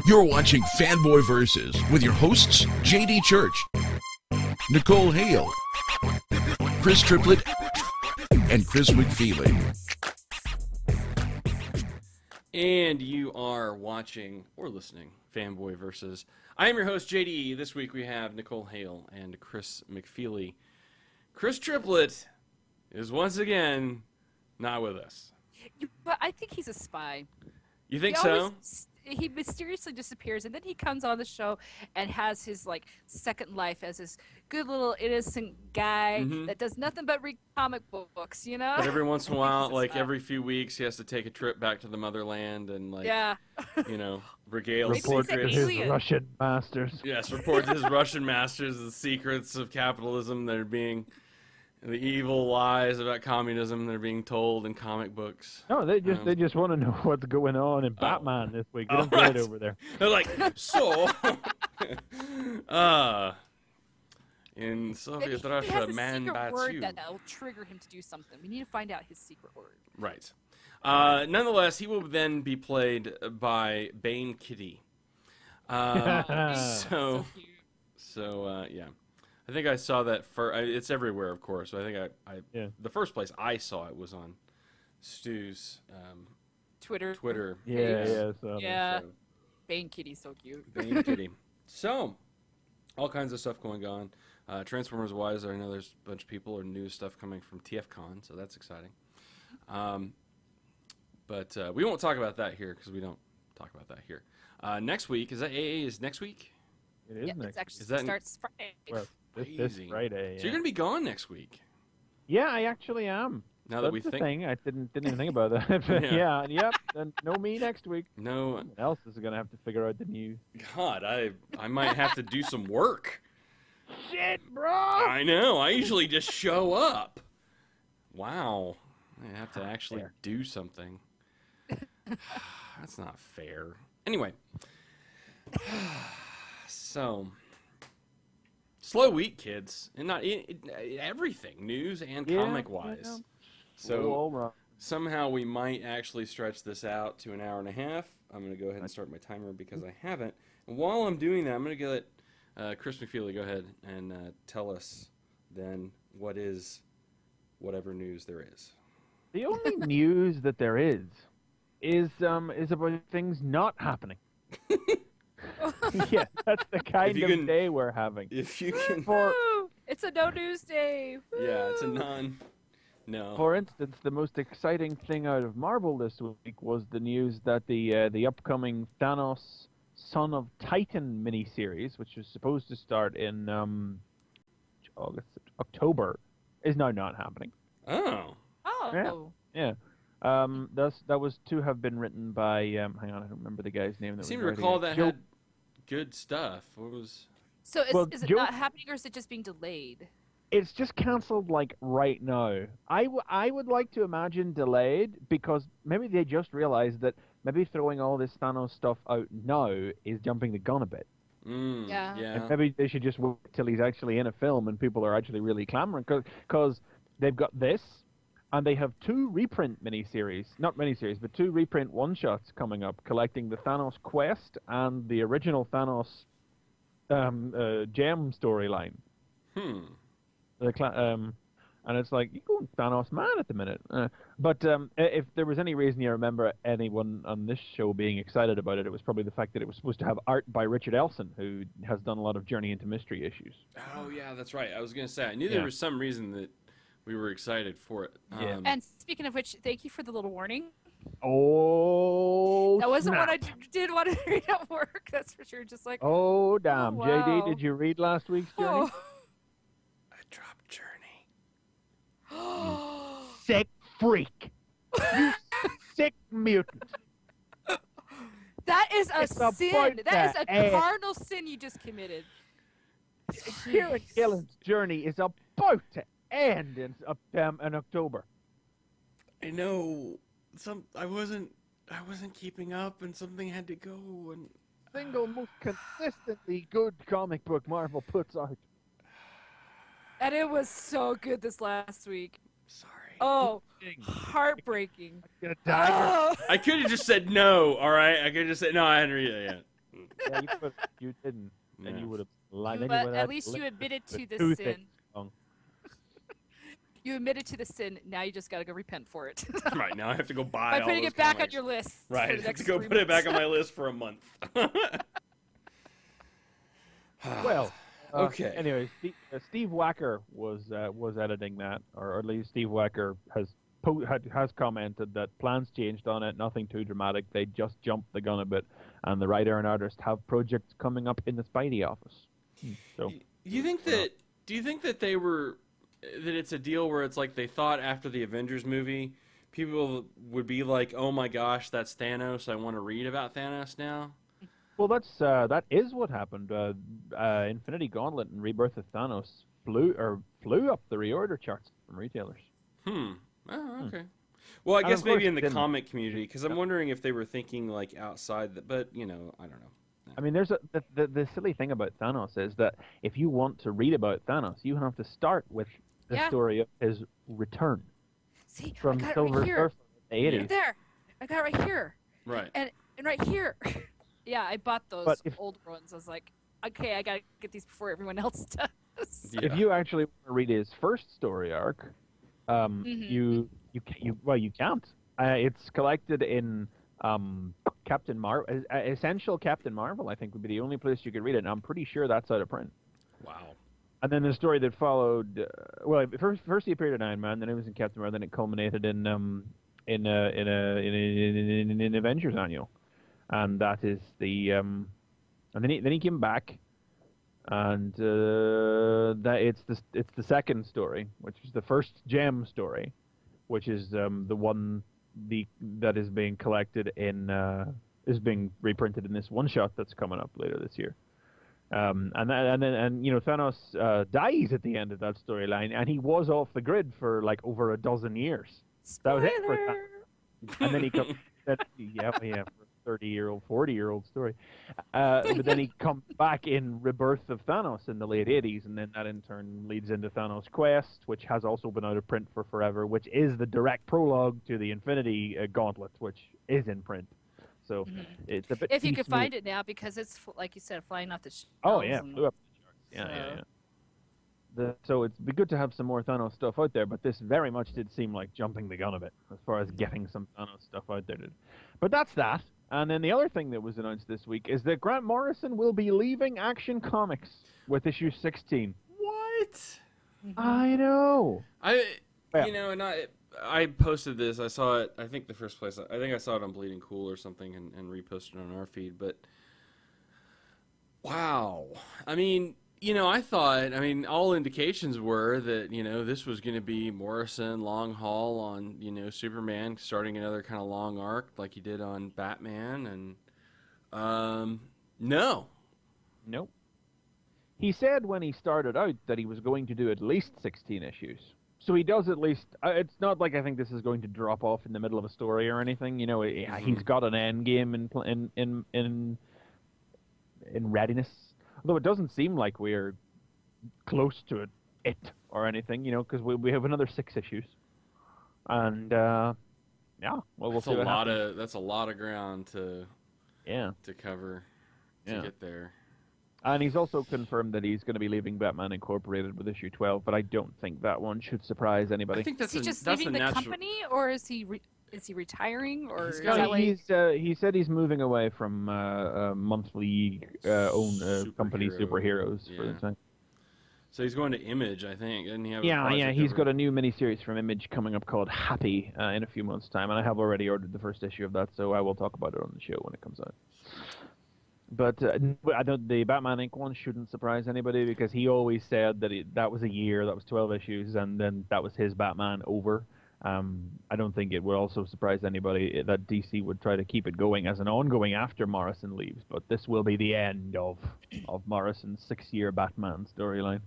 You're watching Fanboy Versus with your hosts, JD Church, Nicole Hale, Chris Triplett, and Chris McFeely. And you are watching or listening Fanboy Versus. I am your host, JD. This week we have Nicole Hale and Chris McFeely. Chris Triplett is once again not with us. But I think he's a spy. You think so? He mysteriously disappears, and then he comes on the show and has his second life as this good little innocent guy that does nothing but read comic books, you know. But every once in a while, every few weeks, he has to take a trip back to the motherland and regale report secrets. to his Russian masters. Yes, report to his Russian masters the secrets of capitalism that are being. The evil lies about communism that are being told in comic books. No, they just want to know what's going on in Batman this week. They don't get it over there. They're like, so, in Soviet Russia, man bats you. That'll trigger him to do something. We need to find out his secret word. Right. Nonetheless, he will then be played by Bane Kitty. So yeah. I think I saw that it's everywhere, of course. I think the first place I saw it was on Stu's Twitter. Yeah. So. Bane Kitty's so cute. Bane Kitty. So, all kinds of stuff going on. Transformers-wise, I know there's a bunch of people or new stuff coming from TFCon, so that's exciting. But we won't talk about that here because we don't talk about that here. Next week, is that AA is next week? It is next. It actually starts Friday. Well, this Friday. So you're gonna be gone next week. Yeah, I actually am. Now That's that we the think, thing. I didn't even think about that. But yep. Then no me next week. No. Someone else is gonna have to figure out the news. God, I might have to do some work. Shit, bro. I know. I usually just show up. Wow. I have to actually do something. That's not fair. Anyway. So. Slow week, kids, and not everything, news and comic-wise. So somehow we might actually stretch this out to an hour and a half. I'm going to go ahead and start my timer because I haven't. And while I'm doing that, I'm going to let Chris McFeely go ahead and tell us then what is whatever news there is. The only news that there is about things not happening. Yeah, that's the kind of day we're having. If you can, it's a no news day. Woo! Yeah, it's a no. For instance, the most exciting thing out of Marvel this week was the news that the upcoming Thanos Son of Titan miniseries, which was supposed to start in October, is now not happening. Oh. Yeah. That was to have been written by hang on, I don't remember the guy's name. I seem to recall that had good stuff. What was? So is it not happening, or is it just being delayed? It's just cancelled right now. I would like to imagine delayed because maybe they just realized that maybe throwing all this Thanos stuff out now is jumping the gun a bit. Yeah. And maybe they should just wait till he's actually in a film and people are actually really clamoring because they've got this. And they have two reprint not miniseries, but two reprint one-shots coming up, collecting the Thanos Quest and the original Thanos Gem storyline. And it's like, you're going Thanos mad at the minute. But if there was any reason you remember anyone on this show being excited about it, it was probably the fact that it was supposed to have art by Richard Elson, who has done a lot of Journey into Mystery issues. Oh, yeah, that's right. I was going to say, I knew there was some reason that we were excited for it. And speaking of which, thank you for the little warning. Oh, that wasn't what I did want to read at work. That's for sure. Just like, oh damn, wow. JD, did you read last week's Journey? I dropped Journey. You sick freak! You sick mutant! That is a sin. That is a cardinal sin you just committed. Kieran Gillen's Journey is about to end in October. I know. I wasn't keeping up, and something had to go. And single most consistently good comic book Marvel puts out. And it was so good this last week. Sorry. Oh, heartbreaking. Oh. I could have just said no, all right? I could have just said, no, I hadn't read it yet. Yeah, you didn't. Yeah. And you would have lied. But at least you admitted to the sin. You admitted to the sin. Now you just got to go repent for it. Right, now I have to go buy By all putting those it back comics. on your list. Right, For I the have next to go 3 put it back on months. my list for a month. Well, okay. Anyway, Steve Wacker was editing that, or at least Steve Wacker has commented that plans changed on it. Nothing too dramatic. They just jumped the gun a bit, and the writer and artist have projects coming up in the Spidey office. So, do you think that they were that it's a deal where it's like they thought after the Avengers movie, people would be like, "Oh my gosh, that's Thanos! I want to read about Thanos now." Well, that is what happened. Infinity Gauntlet and Rebirth of Thanos flew up the reorder charts from retailers. Oh, okay. Well, I guess maybe in the comic community, because I'm wondering if they were thinking like outside that, but I don't know. I mean, there's the silly thing about Thanos is that if you want to read about Thanos, you have to start with the story of his return. See, from I got Silver it right here. Surfer in the 80s. Right there. I got it right here. Right. And right here. Yeah, I bought those old ones. I was like, okay, I gotta get these before everyone else does. Yeah. If you actually want to read his first story arc, you can't. It's collected in Captain Marvel, Essential Captain Marvel. I think would be the only place you could read it, and I'm pretty sure that's out of print. Wow. And then the story that followed, first he appeared in Iron Man, then it was in Captain Marvel, then it culminated in Avengers Annual. And that is the and then he came back, and it's the second story, which is the first Gem story, which is the one that is being collected is being reprinted in this one shot that's coming up later this year. And Thanos dies at the end of that storyline, and he was off the grid for like over a dozen years. Spoiler! That was it for Thanos. And then he comes, 30-year-old, 40-year-old story. But then he comes back in Rebirth of Thanos in the late 80s, and then that in turn leads into Thanos Quest, which has also been out of print for forever, which is the direct prologue to the Infinity Gauntlet, which is in print. So it's a bit. If you could find it now, because it's like you said, flying off the shelves. Oh yeah, flew up the charts. Yeah. So it'd be good to have some more Thanos stuff out there, but this very much did seem like jumping the gun a bit as far as getting some Thanos stuff out there. But that's that. And then the other thing that was announced this week is that Grant Morrison will be leaving Action Comics with issue 16. What? I know. I posted this. I saw it. I think the first place. I think I saw it on Bleeding Cool or something, and reposted it on our feed. But wow, I mean, I thought. I mean, all indications were that this was going to be Morrison long haul on Superman, starting another kind of long arc like he did on Batman, and nope. He said when he started out that he was going to do at least 16 issues. So he does at least. It's not like I think this is going to drop off in the middle of a story or anything. He's got an end game in readiness. Although it doesn't seem like we're close to it or anything, because we have another 6 issues, and we'll see what happens. That's a lot of ground to cover to get there. And he's also confirmed that he's going to be leaving Batman Incorporated with issue 12, but I don't think that one should surprise anybody. I think is he just leaving the company, or is he retiring, or he said he's moving away from monthly owned company superheroes for the time. So he's going to Image, I think. Didn't he have he's got a new miniseries from Image coming up called Happy in a few months' time, and I have already ordered the first issue of that, so I will talk about it on the show when it comes out. But I don't. The Batman Inc. one shouldn't surprise anybody, because he always said that that was a year, that was 12 issues, and then that was his Batman over. I don't think it would also surprise anybody that DC would try to keep it going as an ongoing after Morrison leaves, but this will be the end of Morrison's 6-year Batman storyline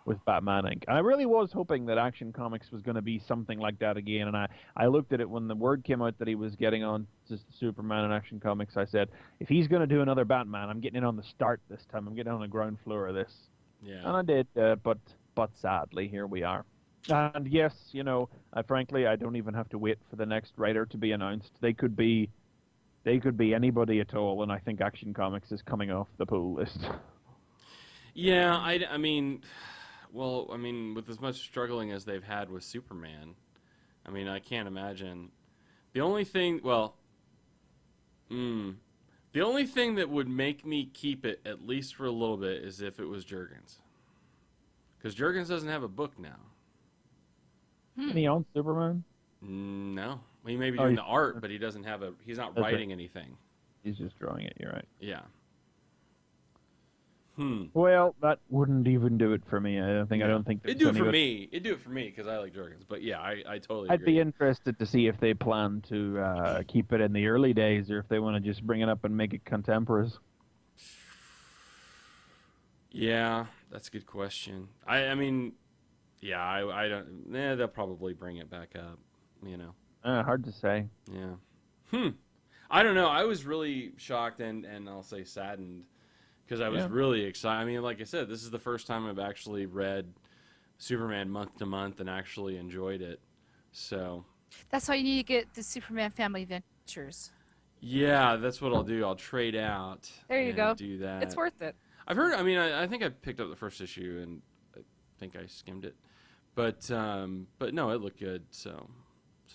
with Batman Inc. And I really was hoping that Action Comics was going to be something like that again, and I looked at it when the word came out that he was getting on to Superman and Action Comics. I said, if he's going to do another Batman, I'm getting in on the start this time. I'm getting on the ground floor of this. Yeah. And I did, but sadly, here we are. And yes, frankly, I don't even have to wait for the next writer to be announced. They could be They could be anybody at all, and I think Action Comics is coming off the pull list. Yeah, I mean, well, I mean, with as much struggling as they've had with Superman, I mean, I can't imagine. The only thing, well, the only thing that would make me keep it, at least for a little bit, is if it was Jurgens. Because Jurgens doesn't have a book now. Can he own Superman? No. Well, he may be doing the art, but he doesn't have a... He's not writing anything. He's just drawing it, you're right. Yeah. Well, that wouldn't even do it for me. I don't think. It'd do it for me. It'd do it for me because I like Jurgens. But yeah, I totally. I'd be interested to see if they plan to keep it in the early days, or if they want to just bring it up and make it contemporaries. Yeah, that's a good question. I mean, yeah, I don't. They'll probably bring it back up. You know. Hard to say. Yeah. I don't know. I was really shocked and I'll say saddened. Because I was really excited. I mean, like I said, this is the first time I've actually read Superman month to month and actually enjoyed it. So that's why you need to get the Superman Family Adventures. Yeah, that's what I'll do. I'll trade out. There you go. Do that. It's worth it. I've heard. I mean, I think I picked up the first issue and I think I skimmed it, but no, it looked good. So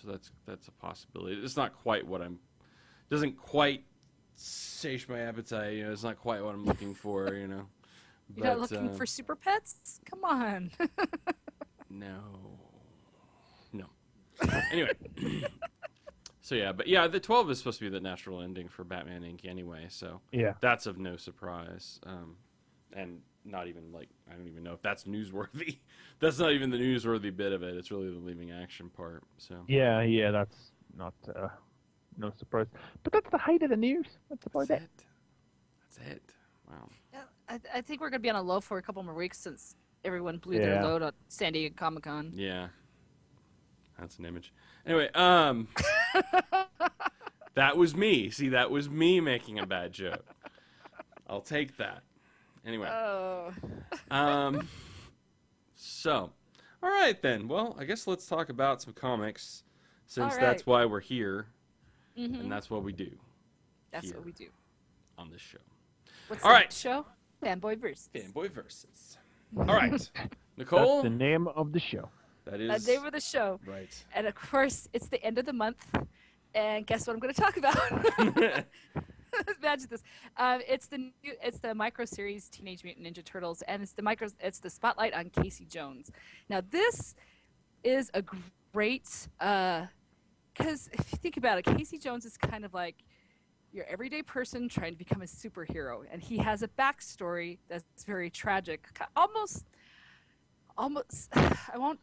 that's a possibility. It's not quite what I'm. Doesn't quite satiate my appetite, you know. It's not quite what I'm looking for, you know. You're not looking for super pets? Come on. No. Anyway. So yeah, but yeah, the 12 is supposed to be the natural ending for Batman Inc. anyway, so yeah, that's of no surprise. And not even like, I don't even know if that's newsworthy. That's not even the newsworthy bit of it. It's really the leaving action part. So yeah, that's not. No surprise. But that's the height of the news. That's about it. That's it. Wow. Yeah, I think we're going to be on a low for a couple more weeks since everyone blew their load at San Diego Comic-Con. Yeah. That's an image. Anyway, that was me. See, that was me making a bad joke. I'll take that. Anyway. Oh. So, all right then. Well, I guess let's talk about some comics since that's why we're here. Mm-hmm. And that's what we do. That's what we do. On this show. What's the show? Fanboy Versus. Fanboy Versus. All right. Nicole? That's the name of the show. That is the name of the show. Right. And of course, it's the end of the month. And guess what I'm going to talk about? Imagine this. It's the micro series Teenage Mutant Ninja Turtles, and it's the spotlight on Casey Jones. Now this is a great because if you think about it, Casey Jones is kind of like your everyday person trying to become a superhero, and he has a backstory that's very tragic. Almost. I won't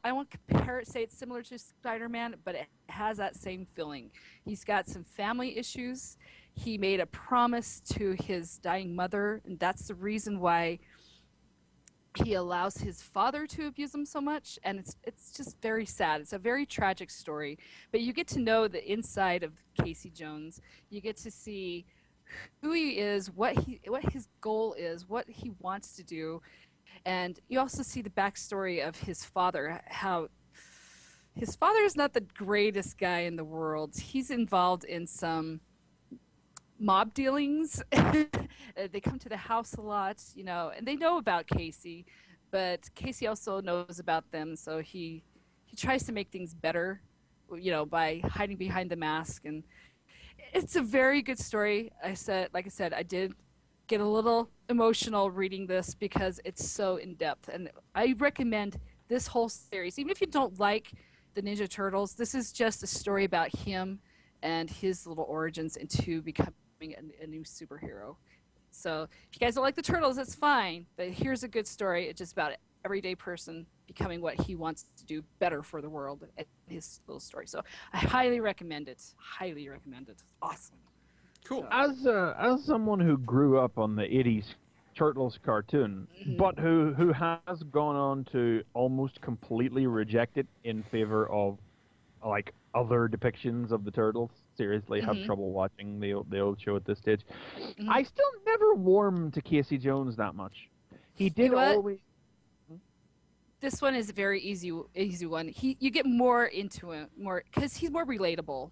say it's similar to Spider-Man, but it has that same feeling. He's got some family issues. He made a promise to his dying mother, and that's the reason why he allows his father to abuse him so much, and it's just very sad. It's a very tragic story, but you get to know the inside of Casey Jones. You get to see who he is, what his goal is, what he wants to do, and you also see the backstory of his father, how his father is not the greatest guy in the world. He's involved in some mob dealings. They come to the house a lot, you know, and they know about Casey, but Casey also knows about them, so he tries to make things better, you know, by hiding behind the mask. And it's a very good story. Like I said, I did get a little emotional reading this because it's so in-depth, and I recommend this whole series. Even if you don't like the Ninja Turtles, this is just a story about him and his little origins into becoming a new superhero. So if you guys don't like the Turtles, that's fine, but here's a good story. It's just about an everyday person becoming what he wants to do better for the world, and his little story. So I highly recommend it. Highly recommend it. Awesome. Cool. As someone who grew up on the 80s Turtles cartoon, but who has gone on to almost completely reject it in favor of like other depictions of the Turtles, seriously have trouble watching the old show at this stage. I still never warmed to Casey Jones that much. He did always. This one is a very easy one. You get more into it, because he's more relatable.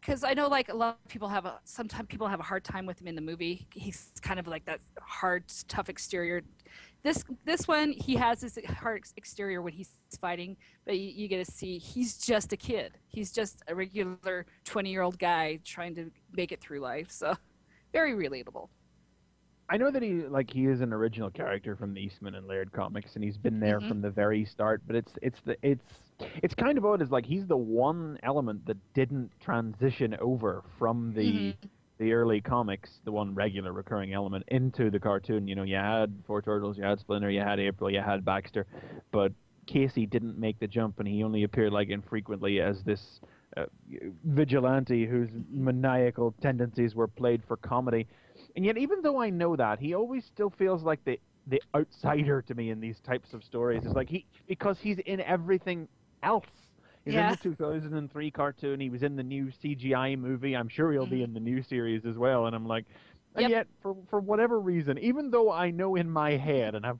because I know like a lot of people sometimes people have a hard time with him in the movie. He's kind of like that hard, tough exterior. This one, he has this hard exterior when he's fighting, but you get to see he's just a kid. He's just a regular 20-year-old guy trying to make it through life. So very relatable. I know that he is an original character from the Eastman and Laird comics, and he's been there from the very start. But it's kind of odd. Is like he's the one element that didn't transition over from the early comics, the one regular recurring element, into the cartoon. You know, you had Four Turtles, you had Splinter, you had April, you had Baxter, but Casey didn't make the jump, and he only appeared like infrequently as this vigilante whose maniacal tendencies were played for comedy. And yet, even though I know that, he always still feels like the outsider to me in these types of stories. It's like because he's in everything else. He's in the 2003 cartoon. He was in the new CGI movie. I'm sure he'll be in the new series as well. And I'm like, and yet, for whatever reason, even though I know in my head and have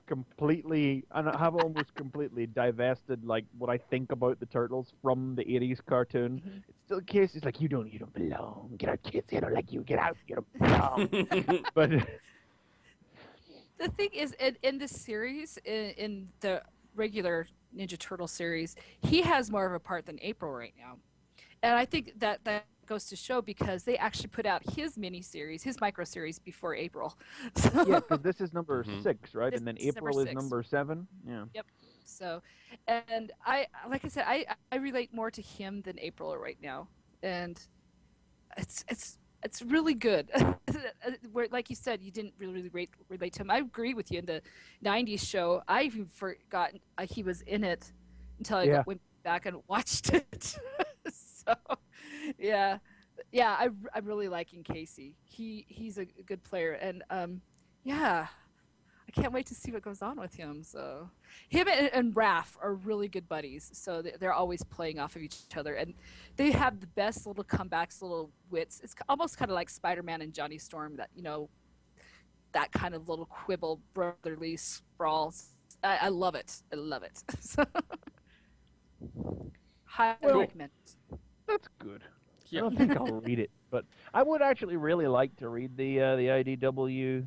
almost completely divested like what I think about the Turtles from the 80s cartoon, it's still a case. It's like you don't belong. Get out, kids. They don't like you. Get out. You don't belong. But the thing is, in this series, in the regular Ninja Turtle series, he has more of a part than April right now, and I think that goes to show because they actually put out his mini-series, his micro-series before April. So, yeah, because this is number 6, right? And then April is number 7. Yeah. Yep. So, and like I said, I relate more to him than April right now, and it's really good. Where, like you said, you didn't really relate to him. I agree with you. In the '90s show, I even forgot he was in it until I went back and watched it. So, I'm really liking Casey. He's a good player, and I can't wait to see what goes on with him. So, him and Raph are really good buddies. So they're always playing off of each other, and they have the best little comebacks, little wits. It's almost kind of like Spider-Man and Johnny Storm. That that kind of little quibble, brotherly sprawls. I love it. I love it. Highly recommend. That's good. I don't think I'll read it, but I would actually really like to read the IDW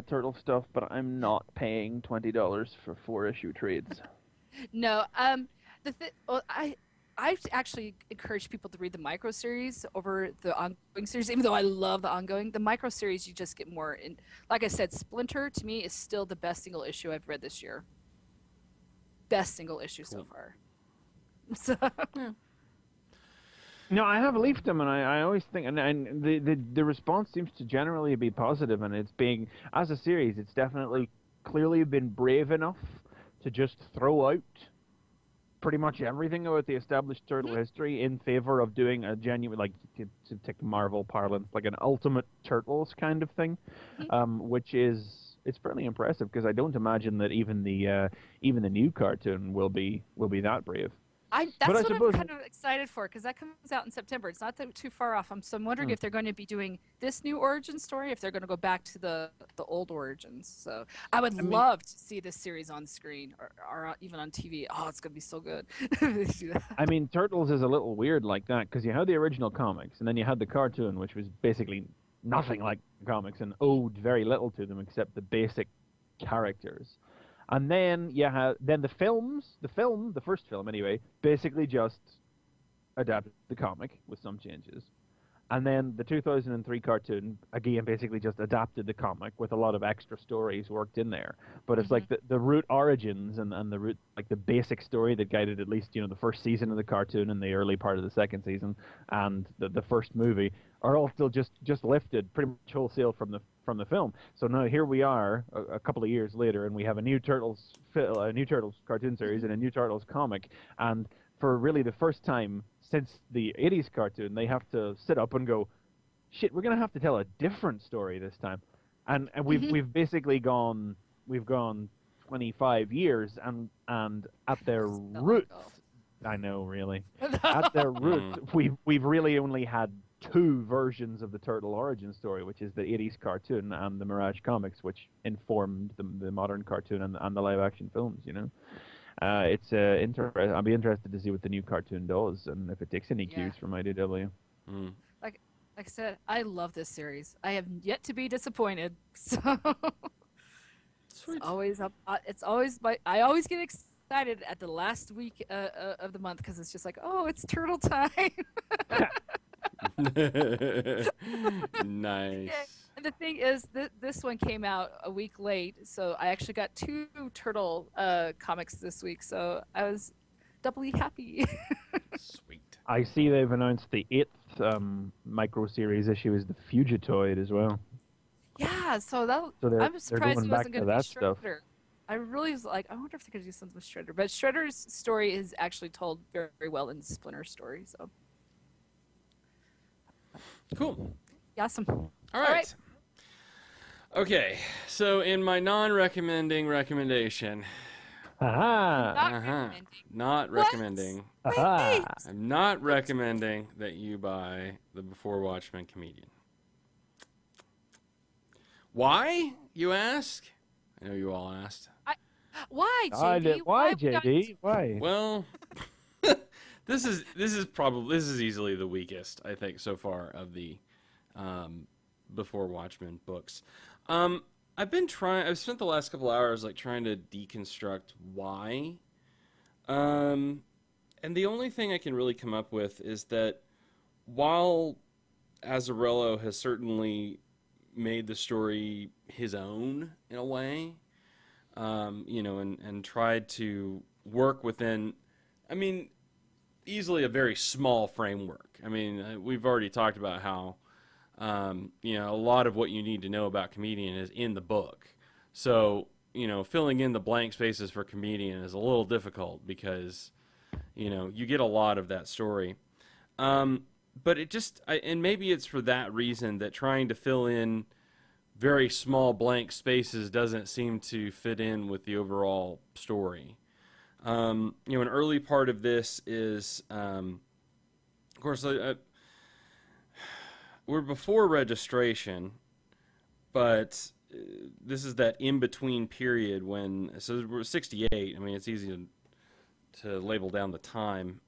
Turtle stuff, but I'm not paying $20 for 4-issue trades. No, I actually encourage people to read the micro series over the ongoing series. Even though I love the ongoing, the micro series you just get more. And like I said, Splinter to me is still the best single issue I've read this year. Best single issue so far. So. Yeah. No, I have leafed them, and I always think, and the response seems to generally be positive, and it's being, as a series, it's definitely clearly been brave enough to just throw out pretty much everything about the established Turtle history in favor of doing a genuine, like, to take Marvel parlance, like an ultimate Turtles kind of thing, which is, it's fairly impressive, because I don't imagine that even the new cartoon will be that brave. That's what I'm kind of excited for, because that comes out in September. It's not too far off. So I'm wondering if they're going to be doing this new origin story, if they're going to go back to the old origins. So I would love to see this series on screen or even on TV. Oh, it's going to be so good. I mean, Turtles is a little weird like that, because you had the original comics, and then you had the cartoon, which was basically nothing like the comics and owed very little to them except the basic characters. And then the first film anyway, basically just adapted the comic with some changes. And then the 2003 cartoon, again, basically just adapted the comic with a lot of extra stories worked in there. But it's like the root origins and the root, like the basic story that guided at least, the first season of the cartoon and the early part of the second season and the first movie are all still just lifted pretty much wholesale from the film. So now here we are a couple of years later, and we have a new Turtles cartoon series and a new Turtles comic, and for really the first time since the 80s cartoon, they have to sit up and go, shit, we're gonna have to tell a different story this time, and we've basically gone 25 years, and at their roots, I know, really, at their roots, we've really only had 2 versions of the Turtle origin story, which is the 80s cartoon and the Mirage comics, which informed the modern cartoon and the live-action films, It's I'll be interested to see what the new cartoon does and if it takes any cues from IDW. Mm. Like I said, I love this series. I have yet to be disappointed. So Sweet. it's always I always get excited at the last week of the month because it's just like, oh, it's turtle time. Nice. And the thing is, this one came out a week late, so I actually got 2 turtle comics this week, so I was doubly happy. Sweet. I see they've announced the 8th micro series issue is the Fugitoid as well. Yeah, so I'm surprised he wasn't going to be Shredder. I really was like, I wonder if they're going to do something with Shredder. But Shredder's story is actually told very, very well in Splinter's story. So Cool. Awesome. All right. Okay, so in my non-recommending recommendation. Not recommending. I'm not recommending that you buy the Before Watchmen Comedian. Why, you ask? I know you all asked. Why, JD? Why, JD? Why? Well, this is easily the weakest, I think, so far of the Before Watchmen books. I've spent the last couple hours trying to deconstruct why. And the only thing I can really come up with is that while Azzarello has certainly made the story his own in a way, and tried to work within, easily a very small framework. We've already talked about how, a lot of what you need to know about Comedian is in the book. So, filling in the blank spaces for Comedian is a little difficult because, you get a lot of that story. But it just, and maybe it's for that reason that trying to fill in very small blank spaces doesn't seem to fit in with the overall story. An early part of this is, of course, we're before registration, but this is that in-between period when, so we're 68. It's easy to label down the time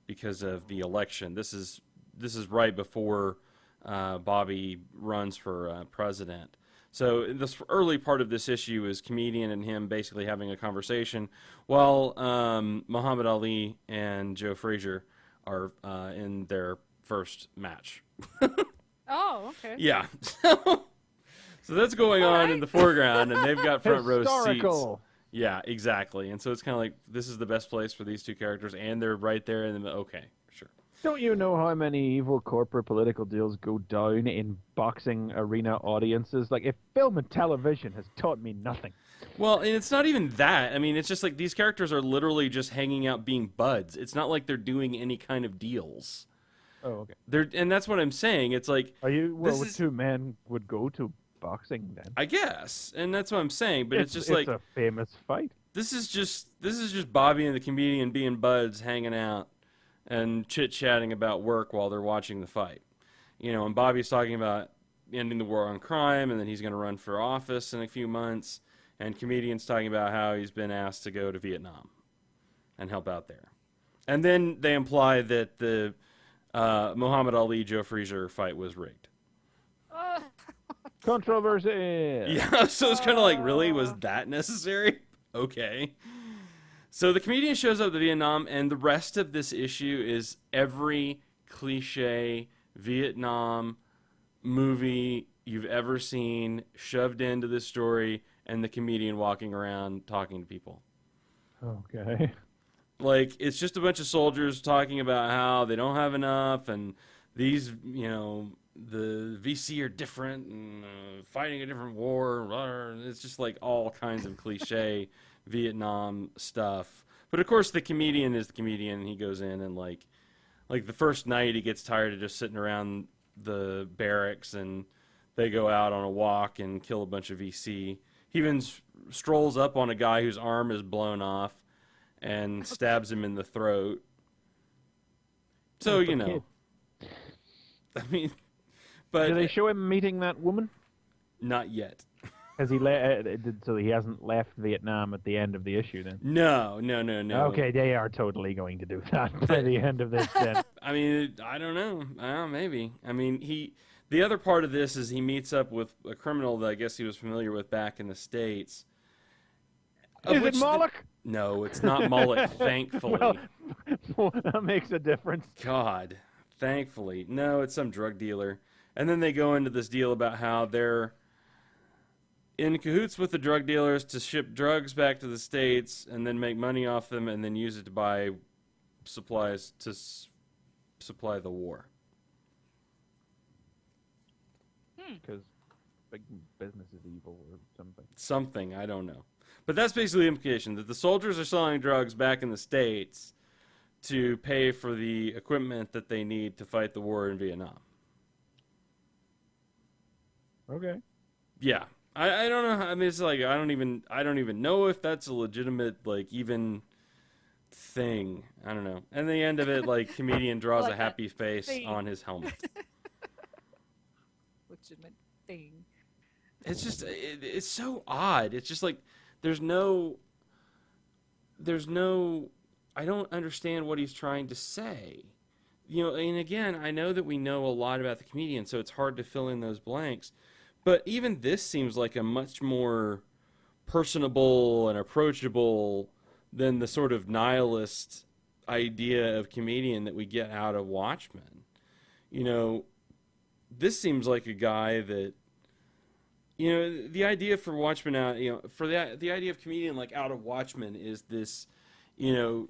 because of the election. This is right before Bobby runs for president. So this early part of this issue is Comedian and him basically having a conversation while Muhammad Ali and Joe Frazier are in their first match. Oh, okay. Yeah. So that's going on in the foreground, and they've got front row seats. Yeah, exactly. And so it's kind of like, this is the best place for these two characters, and they're right there in the okay, sure. Don't you know how many evil corporate political deals go down in boxing arena audiences? If film and television has taught me nothing. Well, and it's not even that. It's just like these characters are literally just hanging out being buds. It's not like they're doing any kind of deals. Oh, okay. And that's what I'm saying. It's like, two men would go to boxing then? I guess, and that's what I'm saying. But it's just it's a famous fight. This is just Bobby and the Comedian being buds, hanging out and chit-chatting about work while they're watching the fight. And Bobby's talking about ending the war on crime, and then he's going to run for office in a few months. And Comedian's talking about how he's been asked to go to Vietnam and help out there. And then they imply that the Muhammad Ali-Joe Frazier fight was rigged. Controversy! Yeah, so it's kind of like, really? Was that necessary? Okay. So the Comedian shows up to Vietnam, and the rest of this issue is every cliche Vietnam movie you've ever seen shoved into this story, and the Comedian walking around talking to people. Okay. It's just a bunch of soldiers talking about how they don't have enough, and these, the VC are different, and fighting a different war. It's just all kinds of cliche Vietnam stuff. But of course the Comedian is the Comedian, and he goes in and like the first night he gets tired of just sitting around the barracks, and they go out on a walk and kill a bunch of VC. He even strolls up on a guy whose arm is blown off and stabs him in the throat. So, but do they show him meeting that woman? Not yet. Has he so he hasn't left Vietnam at the end of the issue then? No. Okay, they are totally going to do that by the end of this then. I mean, I don't know. Maybe. I mean, the other part of this is he meets up with a criminal that I guess he was familiar with back in the States. Is it Moloch? No, it's not Moloch, thankfully. Well, that makes a difference. God, thankfully. No, it's some drug dealer. And then they go into this deal about how they're in cahoots with the drug dealers to ship drugs back to the States and then make money off them and then use it to buy supplies to supply the war. Because big business is evil or something. Something, I don't know. But that's basically the implication, that the soldiers are selling drugs back in the States to pay for the equipment that they need to fight the war in Vietnam. Okay. Yeah. I don't know. I mean, it's like I don't even know if that's a legitimate, like, even thing. I don't know. And the end of it, like, comedian draws like a happy face on his helmet. Legitimate thing. It's just it's so odd. It's just like there's no I don't understand what he's trying to say. You know, and again, I know that we know a lot about the comedian, so it's hard to fill in those blanks. But even this seems like a much more personable and approachable than the sort of nihilist idea of comedian that we get out of Watchmen. You know, this seems like a guy that, you know, the idea for Watchmen out, you know, for the idea of comedian like out of Watchmen is this, you know,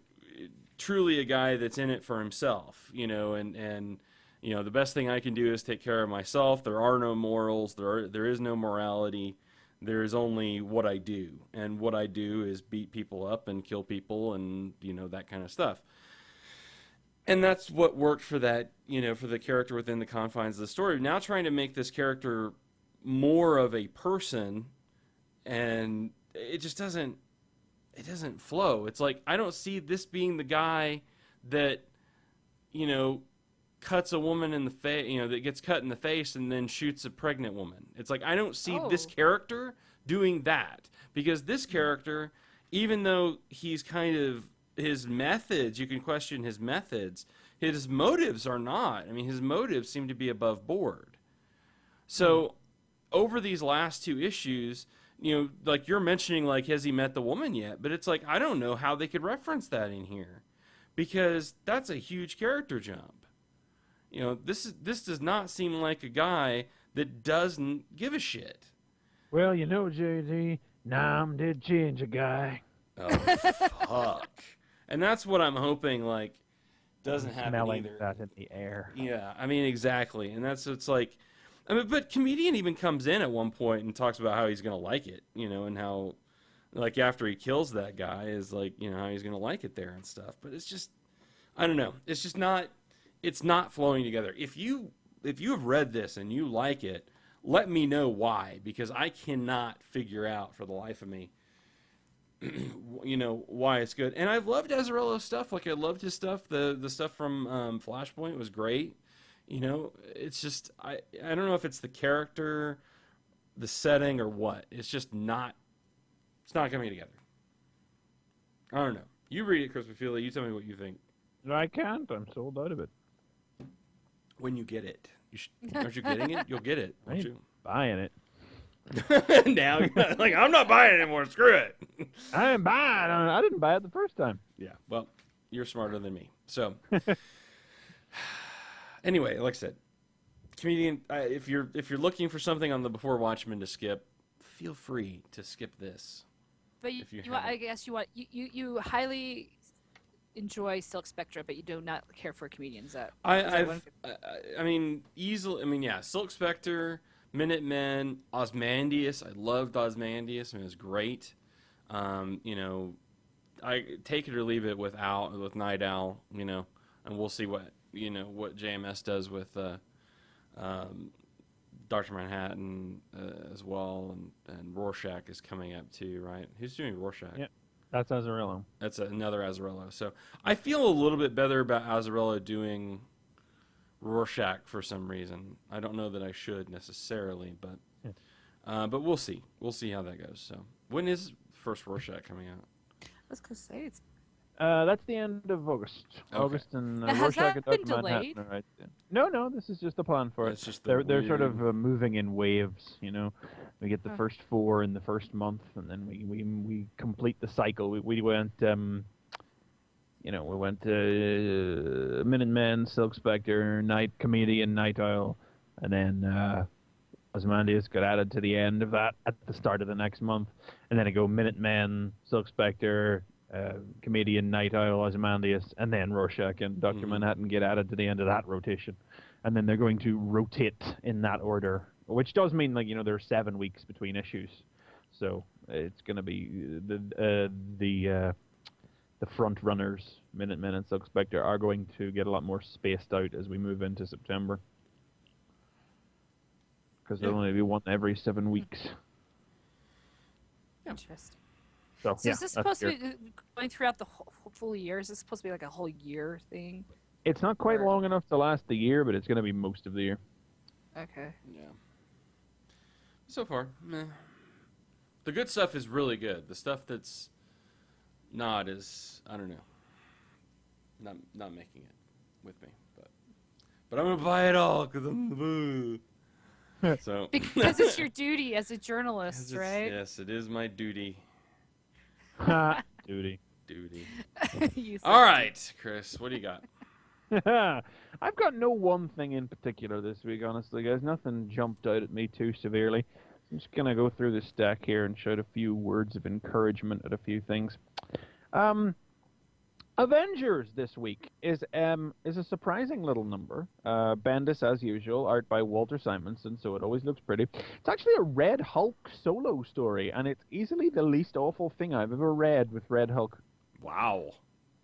truly a guy that's in it for himself, you know, and you know, the best thing I can do is take care of myself. There are no morals. There is no morality. There is only what I do. And what I do is beat people up and kill people and, you know, that kind of stuff. And that's what worked for that, you know, for the character within the confines of the story. Now trying to make this character more of a person, and it just doesn't flow. It's like, I don't see this being the guy that, you know, cuts a woman in the face, you know, that gets cut in the face and then shoots a pregnant woman. It's like, I don't see this character doing that, because this character, even though he's kind of, his methods, you can question his methods, his motives are not. I mean, his motives seem to be above board. So over these last two issues, you know, like you're mentioning, like, has he met the woman yet? But it's like, I don't know how they could reference that in here, because that's a huge character jump. You know, this does not seem like a guy that doesn't give a shit. Well, you know, JD, Nam did change a guy. Oh, fuck. And that's what I'm hoping, like, doesn't happen smelling either. That in the air. Yeah, I mean, exactly. And it's like, I mean, but comedian even comes in at one point and talks about how he's going to like it, you know, and how, like, after he kills that guy is like, you know, how he's going to like it there and stuff. But it's just, I don't know. It's just not. It's not flowing together. If you have read this and you like it, let me know why, because I cannot figure out for the life of me, you know, why it's good. And I've loved Azzarello's stuff. Like, I loved his stuff. The stuff from Flashpoint was great. You know, it's just, I don't know if it's the character, the setting, or what. It's just not, it's not coming together. I don't know. You read it, Chris McFeely. You tell me what you think. I can't. I'm sold out of it. When you get it. Aren't you getting it? You'll get it, won't you? Buying it. Now you're like, I'm not buying it anymore. Screw it. I didn't buy it. I didn't buy it the first time. Yeah, well, you're smarter than me. So, anyway, like I said, comedian. If you're looking for something on the Before Watchmen to skip, feel free to skip this. But I guess you highly enjoy Silk Spectre, but you do not care for comedians. I mean, easily. I mean, yeah, Silk Spectre, Minutemen, Ozymandias. I loved Ozymandias. I mean, it was great. You know, I take it or leave it with Night Owl. You know, and we'll see what JMS does with Dr. Manhattan as well, and Rorschach is coming up too, right? Who's doing Rorschach? Yeah. That's Azzarello. That's another Azzarello. So I feel a little bit better about Azzarello doing Rorschach for some reason. I don't know that I should necessarily, but But we'll see. We'll see how that goes. So, when is first Rorschach coming out? I was gonna say it's. That's the end of August. Okay. August and Has Rorschach that and been Dr. Manhattan delayed? are right there. No, this is just the plan for It's it. just the They're sort of weird- moving in waves, you know. We get the first 4 in the first month, and then we complete the cycle. We went, we went Minutemen, Silk Spectre, Night Comedian, Night Owl, and then Ozymandias got added to the end of that at the start of the next month, and then it go Minutemen, Silk Spectre, Comedian, Night Owl, Ozymandias, and then Rorschach and Dr. Manhattan get added to the end of that rotation. And then they're going to rotate in that order, which does mean, there are 7 weeks between issues. So it's going to be the front runners, Minutemen and Silk Spectre, are going to get a lot more spaced out as we move into September. Because there'll only be one every 7 weeks. Interesting. So is this supposed to be going throughout the whole full year? Is this supposed to be like a whole year thing? It's not quite long enough to last the year, but it's going to be most of the year. Okay. Yeah. So far, meh. The good stuff is really good. The stuff that's not is, I don't know. Not making it with me, but I'm gonna buy it all because I'm the boo. So Because it's your duty as a journalist, right? Yes, it is my duty. Duty. All right, Chris, what do you got? I've got no one thing in particular this week, honestly, guys. Nothing jumped out at me too severely. I'm just gonna go through the stack here and shout a few words of encouragement at a few things. Avengers this week is a surprising little number. Bendis, as usual, art by Walter Simonson, so it always looks pretty. It's actually a Red Hulk solo story, and it's easily the least awful thing I've ever read with Red Hulk. Wow.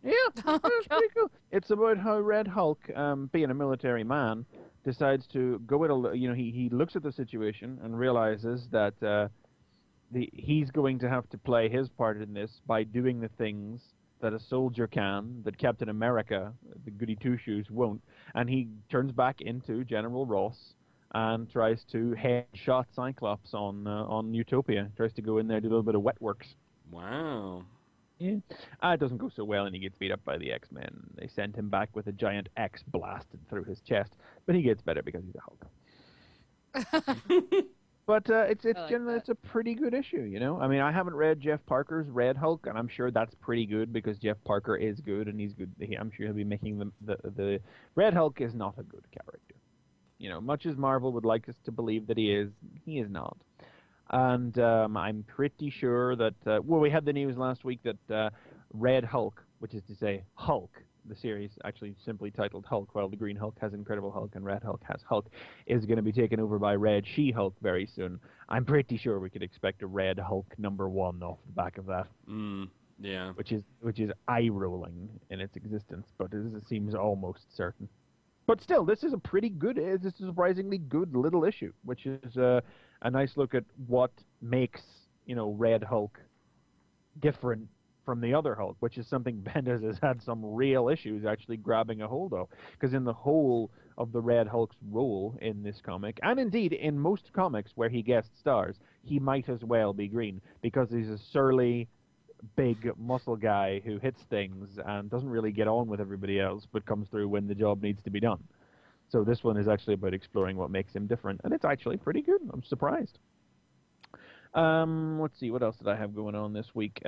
Yeah, it's pretty cool. It's about how Red Hulk, being a military man, decides to go it. He looks at the situation and realizes that he's going to have to play his part in this by doing the things that a soldier can, that Captain America, the goody two-shoes, won't. And he turns back into General Ross and tries to headshot Cyclops on Utopia. Tries to go in there, do a little bit of wet works. Wow. Yeah. It doesn't go so well, and he gets beat up by the X-Men. They send him back with a giant X blasted through his chest. But he gets better because he's a Hulk. But it's generally it's a pretty good issue, you know. I mean, I haven't read Jeff Parker's Red Hulk, and I'm sure that's pretty good because Jeff Parker is good, and he's good. I'm sure he'll be making the Red Hulk is not a good character, you know. Much as Marvel would like us to believe that he is not. And I'm pretty sure that we had the news last week that Red Hulk, which is to say Hulk, the series actually simply titled Hulk, while the Green Hulk has Incredible Hulk and Red Hulk has Hulk, is going to be taken over by Red She-Hulk very soon. I'm pretty sure we could expect a Red Hulk #1 off the back of that. Yeah. Which is eye-rolling in its existence, but it seems almost certain. But still, this is a pretty good, it's a surprisingly good little issue, which is a nice look at what makes, Red Hulk different from the other Hulk, which is something Bendis has had some real issues actually grabbing a hold of. Because in the whole of the Red Hulk's role in this comic, and indeed in most comics where he guest stars, he might as well be green, because he's a surly, big muscle guy who hits things and doesn't really get on with everybody else, but comes through when the job needs to be done. So this one is actually about exploring what makes him different, and it's actually pretty good. I'm surprised. Let's see, what else did I have going on this week?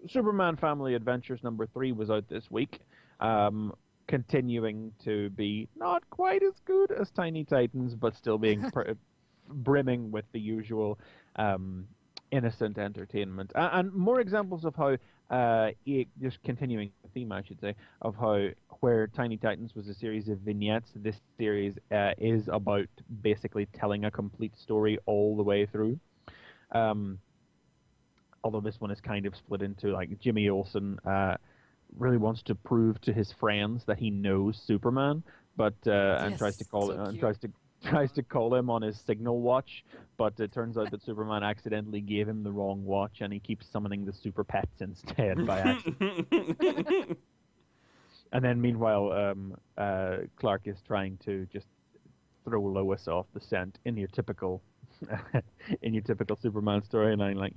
Superman Family Adventures #3 was out this week, continuing to be not quite as good as Tiny Titans, but still being brimming with the usual innocent entertainment. And more examples of how, just continuing the theme, I should say, of how where Tiny Titans was a series of vignettes, this series is about basically telling a complete story all the way through. Although this one is kind of split into, like, Jimmy Olsen really wants to prove to his friends that he knows Superman, but and tries to call tries to call him on his signal watch, but it turns out that Superman accidentally gave him the wrong watch, and he keeps summoning the super pets instead by accident. And then meanwhile, Clark is trying to just throw Lois off the scent in your typical Superman storyline. Like,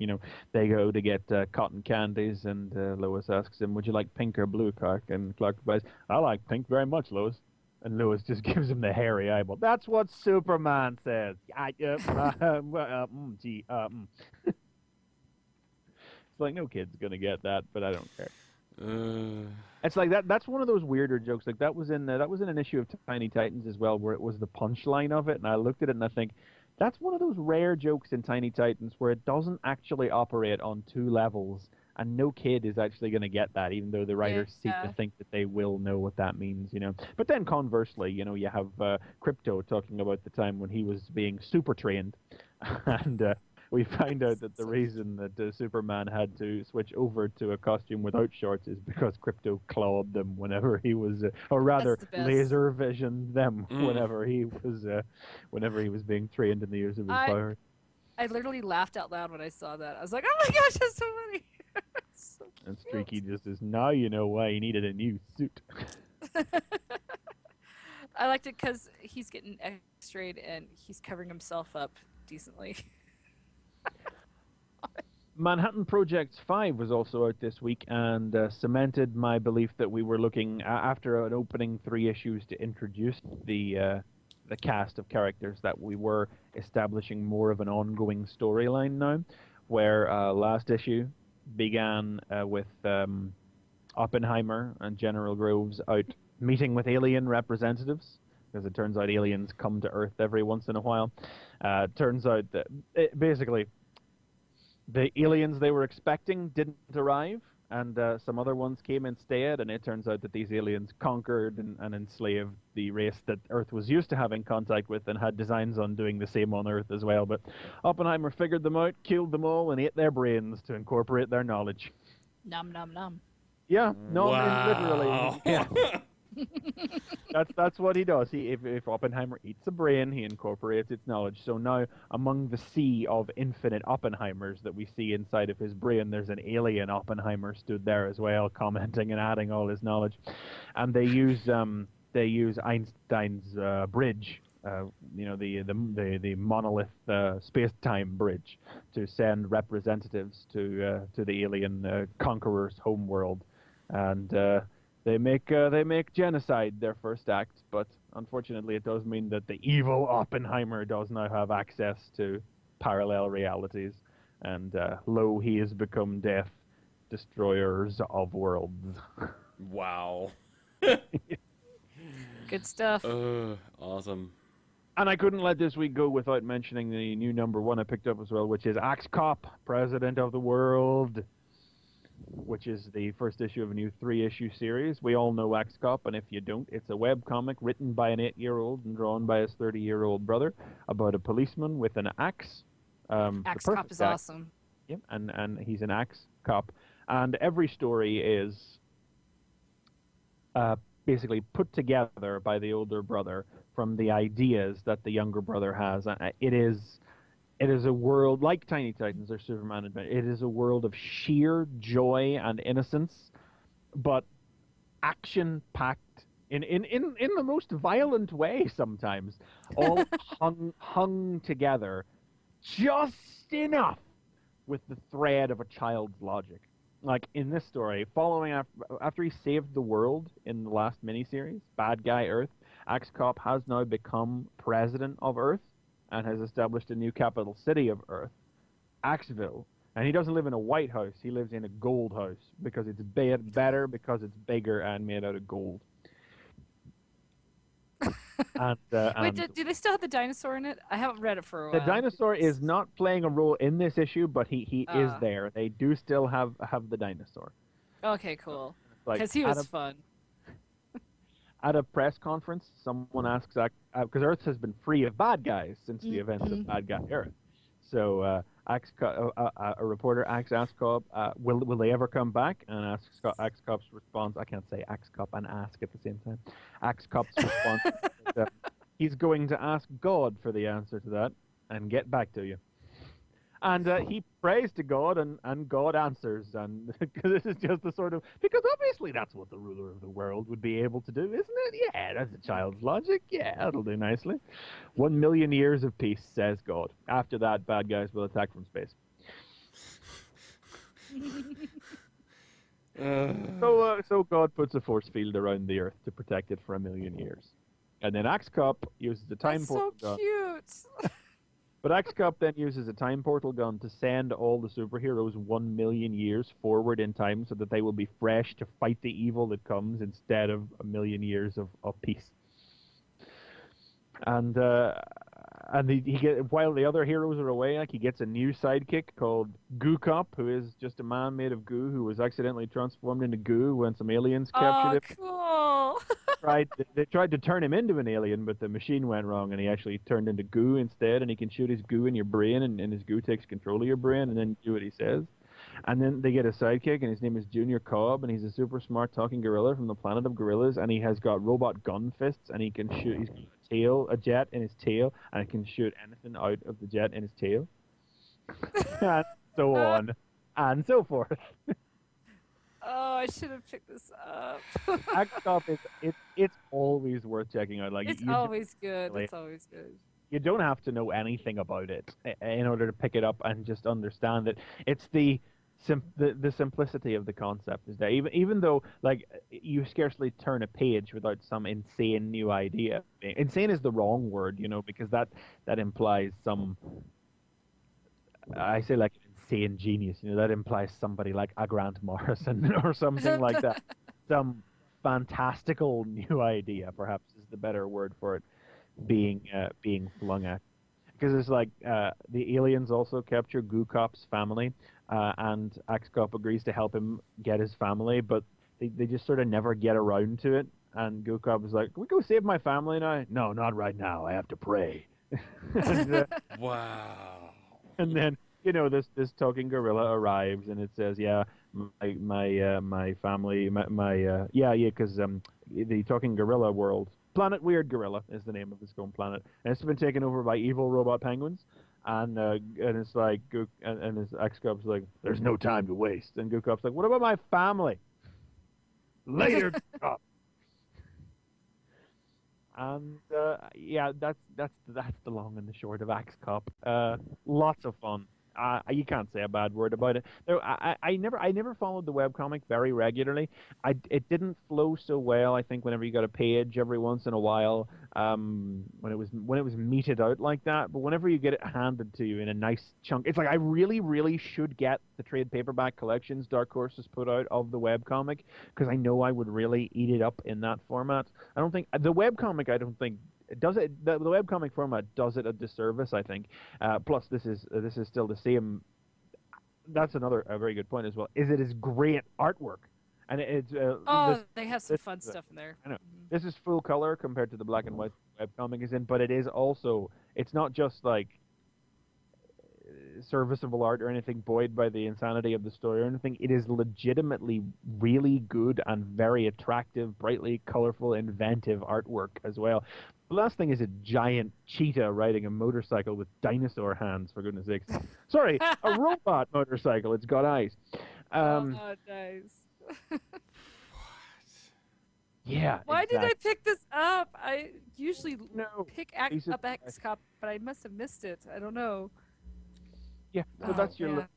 they go to get cotton candies, and Lois asks him, "Would you like pink or blue, Clark?" And Clark replies, "I like pink very much, Lois." And Lois just gives him the hairy eyeball. That's what Superman says. It's like, no kid's gonna get that, but I don't care. It's like that. That's one of those weirder jokes. Like that was in an issue of Tiny Titans as well, where it was the punchline of it, and I looked at it and I think that's one of those rare jokes in Tiny Titans where it doesn't actually operate on two levels, and no kid is actually going to get that, even though the writers seem to think that they will know what that means, But then conversely, you have Crypto talking about the time when he was being super trained, and we find out that the reason that Superman had to switch over to a costume without shorts is because Crypto clawed them whenever he was, or rather, laser visioned them whenever he was being trained in the use of his power. I literally laughed out loud when I saw that. I was like, "Oh my gosh, that's so funny!" So and Streaky just says, "Now you know why he needed a new suit." I liked it because he's getting X-rayed and he's covering himself up decently. Manhattan Project 5 was also out this week and cemented my belief that we were looking, after an opening 3 issues to introduce the cast of characters, that we were establishing more of an ongoing storyline now, where last issue began with Oppenheimer and General Groves out meeting with alien representatives, because it turns out aliens come to Earth every once in a while. Turns out that basically the aliens they were expecting didn't arrive, and some other ones came instead, and it turns out that these aliens conquered and enslaved the race that Earth was used to having contact with and had designs on doing the same on Earth as well. But Oppenheimer figured them out, killed them all, and ate their brains to incorporate their knowledge. Nom nom nom. Yeah, no, wow. literally. Yeah. That's what he does. If Oppenheimer eats a brain, he incorporates its knowledge. So now, among the sea of infinite Oppenheimers that we see inside of his brain, there's an alien Oppenheimer stood there as well, commenting and adding all his knowledge. And they use Einstein's bridge, the monolith space-time bridge, to send representatives to the alien conqueror's homeworld, and They make genocide their first act, but unfortunately it does mean that the evil Oppenheimer does now have access to parallel realities, and lo, he has become death, destroyers of worlds. Wow. Good stuff. Awesome. And I couldn't let this week go without mentioning the new #1 I picked up as well, which is Axe Cop, President of the World, which is the first issue of a new 3-issue series. We all know Axe Cop, and if you don't, it's a webcomic written by an 8-year-old and drawn by his 30-year-old brother about a policeman with an axe. Axe Cop is awesome. Yep, and he's an axe cop. And every story is basically put together by the older brother from the ideas that the younger brother has. It is a world, like Tiny Titans or Superman Adventure, it is a world of sheer joy and innocence, but action-packed in the most violent way sometimes, all hung together just enough with the thread of a child's logic. Like in this story, following after he saved the world in the last miniseries, Bad Guy Earth, Axe Cop has now become president of Earth, and has established a new capital city of Earth, Axeville. And he doesn't live in a white house, he lives in a gold house, because it's better, because it's bigger and made out of gold. Wait, do they still have the dinosaur in it? I haven't read it for a while. The dinosaur is not playing a role in this issue, but he is there. They do still have the dinosaur. Okay, cool. Because Like, he was fun. At a press conference, someone asks, because Earth has been free of bad guys since the events of Bad Guy Earth. So a reporter asks Axe Cop, will they ever come back? And Axe Cop's response, I can't say Axe Cop and ask at the same time. Axe Cop's response is that he's going to ask God for the answer to that and get back to you. And he prays to God, and God answers. And this is just the sort of, because obviously that's what the ruler of the world would be able to do, isn't it? Yeah, that's a child's logic. Yeah, that'll do nicely. 1,000,000 years of peace, says God. After that, bad guys will attack from space. So God puts a force field around the Earth to protect it for 1,000,000 years. And then Axe Cop uses a time portal gun. That's so cute. But Axe Cop then uses a time portal gun to send all the superheroes 1,000,000 years forward in time so that they will be fresh to fight the evil that comes instead of 1,000,000 years of peace. And while the other heroes are away, like, he gets a new sidekick called Goo Cop, who is just a man made of goo who was accidentally transformed into goo when some aliens captured him. Oh, cool. They tried to turn him into an alien, but the machine went wrong, and he actually turned into goo instead. And he can shoot his goo in your brain, and his goo takes control of your brain, and then do what he says. And then they get a sidekick, and his name is Junior Cobb, and he's a super smart talking gorilla from the planet of gorillas, and he has got robot gun fists, and he can shoot. He's got a jet in his tail, and it can shoot anything out of the jet in his tail, and so on and so forth. Oh, I should have picked this up. Axe Cop it's always worth checking out. Like, It's always good. It's always good. You don't have to know anything about it in order to pick it up and just understand it. It's the simplicity of the concept is there. Even though, like, you scarcely turn a page without some insane new idea. Insane is the wrong word, because that implies some. I say, like, insane genius. That implies somebody like a Grant Morrison or something like that. Some fantastical new idea, perhaps, is the better word for it, being flung at. Because it's like the aliens also capture Goo Cop's family, and Axe Cop agrees to help him get his family, but they just sort of never get around to it. And Goo Cop is like, "Can we go save my family now?" "No, not right now. I have to pray." And, wow. And then this talking gorilla arrives, and it says, "Yeah, my family, because the talking gorilla world." Planet Weird Gorilla is the name of his home planet, and it's been taken over by evil robot penguins. And it's like, and his ex-cop's like, "There's no time to waste." And Goo Cop's like, "What about my family?" "Later, Cop." And that's the long and the short of Axe Cop. Lots of fun. You can't say a bad word about it. Though I never followed the webcomic very regularly. It didn't flow so well. I think whenever you got a page every once in a while, when it was meted out like that. But whenever you get it handed to you in a nice chunk, it's like, I really, really should get the trade paperback collections Dark Horse has put out of the webcomic, because I know I would really eat it up in that format. I don't think the webcomic. Does it? The webcomic format does it a disservice, I think. Plus, this is still the same. That's a very good point as well. It is great artwork, and it's. They have some fun stuff in there. I know. This is full color compared to the black and white webcomic is in, but it is also. It's not just like serviceable art or anything buoyed by the insanity of the story or anything. It is legitimately really good and very attractive, brightly colorful, inventive artwork as well. The last thing is a giant cheetah riding a motorcycle with dinosaur hands, for goodness sakes. Sorry, a robot motorcycle. It's got eyes. Oh, nice. What? Yeah. Why did I pick this up? I usually pick up Axe Cop, but I must have missed it. I don't know. Yeah, so that's your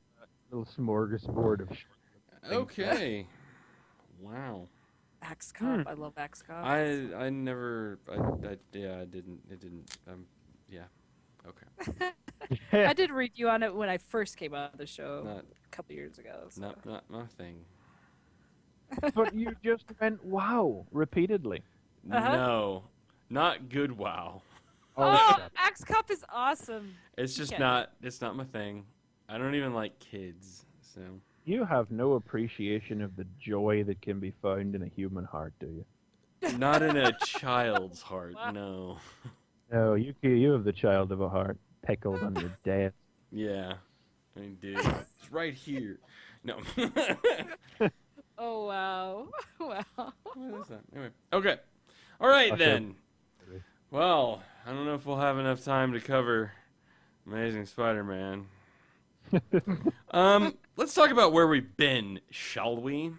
little smorgasbord of short. Okay. Wow. Axe Cop. I love Axe Cop. I didn't. It didn't. Yeah. Okay. I did a review on it when I first came out of the show a couple years ago. So. Not my thing. But you just went wow repeatedly. No, not good wow. Oh, Axe Cop is awesome. It's just not. It's not my thing. I don't even like kids, so. You have no appreciation of the joy that can be found in a human heart, do you? Not in a child's heart, no. No, you have the child of a heart pickled on your desk. Yeah, I mean, dude, it's right here. No. Oh wow, wow. What is that? Anyway, okay, all right then. Well, I don't know if we'll have enough time to cover Amazing Spider-Man. Let's talk about where we've been, shall we?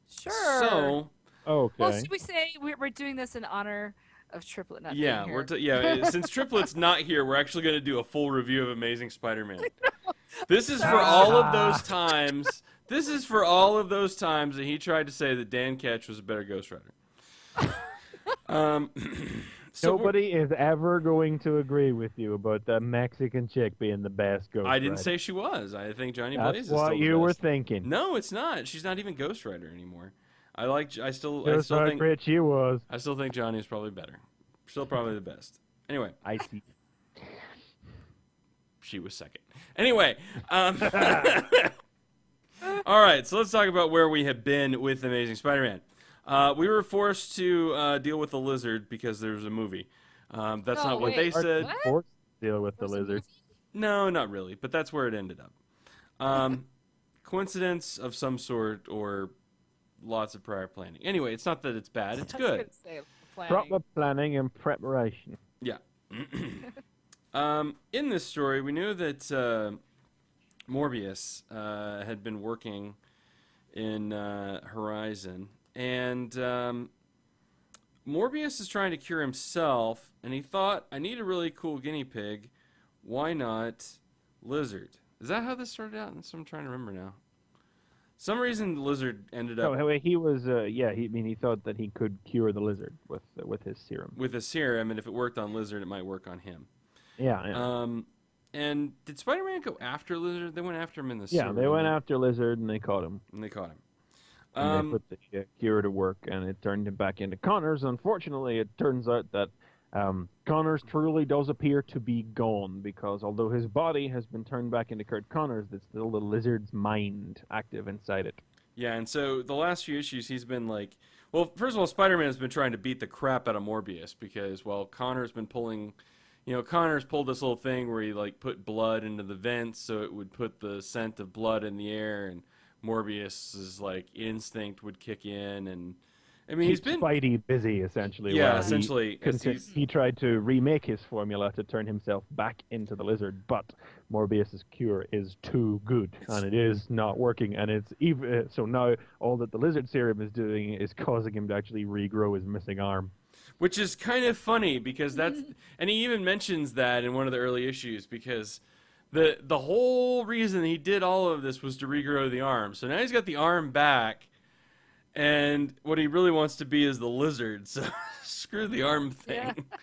Sure. So, okay. Well, should we say we're doing this in honor of Triplet not being here? Since Triplet's not here, we're actually going to do a full review of Amazing Spider-Man. This is for all of those times. This is for all of those times that he tried to say that Dan Ketch was a better Ghost Rider. Nobody is ever going to agree with you about the Mexican chick being the best Ghost Rider. I didn't say she was. I think Johnny Blaze is still That's what you were thinking. No, it's not. She's not even Ghost Rider anymore. I still think great she was. I still think Johnny is probably better. Still probably the best. Anyway, I see. She was second. Anyway, all right. So let's talk about where we have been with Amazing Spider-Man. We were forced to deal with the lizard because there was a movie. That's not what they said. Forced to deal with the lizard. No, not really. But that's where it ended up. Coincidence of some sort or lots of prior planning. Anyway, it's not that it's bad. It's good. Proper planning and preparation. Yeah. In this story, we knew that Morbius had been working in Horizon. And Morbius is trying to cure himself, and he thought, I need a really cool guinea pig. Why not Lizard? Is that how this started out? That's what I'm trying to remember now. Some reason the Lizard ended up... No, he was, he thought that he could cure the lizard with his serum. With his serum, and if it worked on Lizard, it might work on him. Yeah. And did Spider-Man go after Lizard? They went after him in the sewer. Yeah, they went after Lizard, and they caught him. And they put the cure to work, and it turned him back into Connors. Unfortunately, it turns out that Connors truly does appear to be gone, because although his body has been turned back into Kurt Connors, there's still the lizard's mind active inside it. Yeah, and so the last few issues, he's been like... Well, first of all, Spider-Man has been trying to beat the crap out of Morbius, because, well, Connor's been pulling... Connors pulled this little thing where he, like, put blood into the vents so it would put the scent of blood in the air, and Morbius's, like, instinct would kick in, and... I mean, he's been Spidey busy, essentially. Yeah, essentially. He tried to remake his formula to turn himself back into the lizard, but Morbius's cure is too good, and it is not working. And it's even so now all that the lizard serum is doing is causing him to actually regrow his missing arm. Which is kind of funny because that's, and he even mentions that in one of the early issues because the whole reason he did all of this was to regrow the arm. So now he's got the arm back. And what he really wants to be is the lizard, so screw the arm thing. Yeah.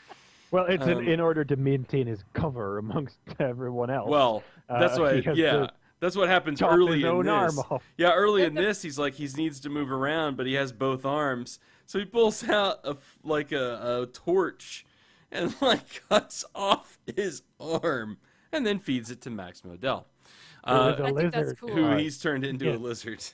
Well, it's in order to maintain his cover amongst everyone else. Well, that's why, that's what happens early in this. Yeah, early in this, he's like, he needs to move around, but he has both arms. So he pulls out a torch and, like, cuts off his arm and then feeds it to Max Modell, who he's turned into a lizard.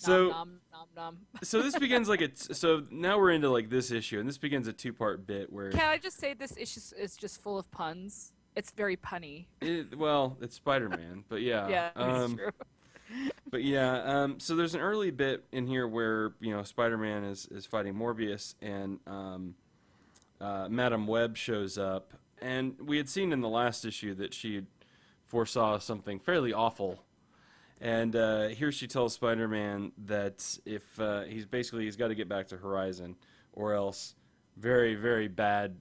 So, nom, nom, nom. So this begins so now we're into like this issue, and this begins a two-part bit where. Can I just say this issue is just full of puns? It's very punny. Well, it's Spider-Man, but yeah. Yeah, that's true. But yeah, so there's an early bit in here where Spider-Man is fighting Morbius, and Madam Web shows up, and we had seen in the last issue that she foresaw something fairly awful. And here she tells Spider-Man that if he's got to get back to Horizon, or else very, very bad,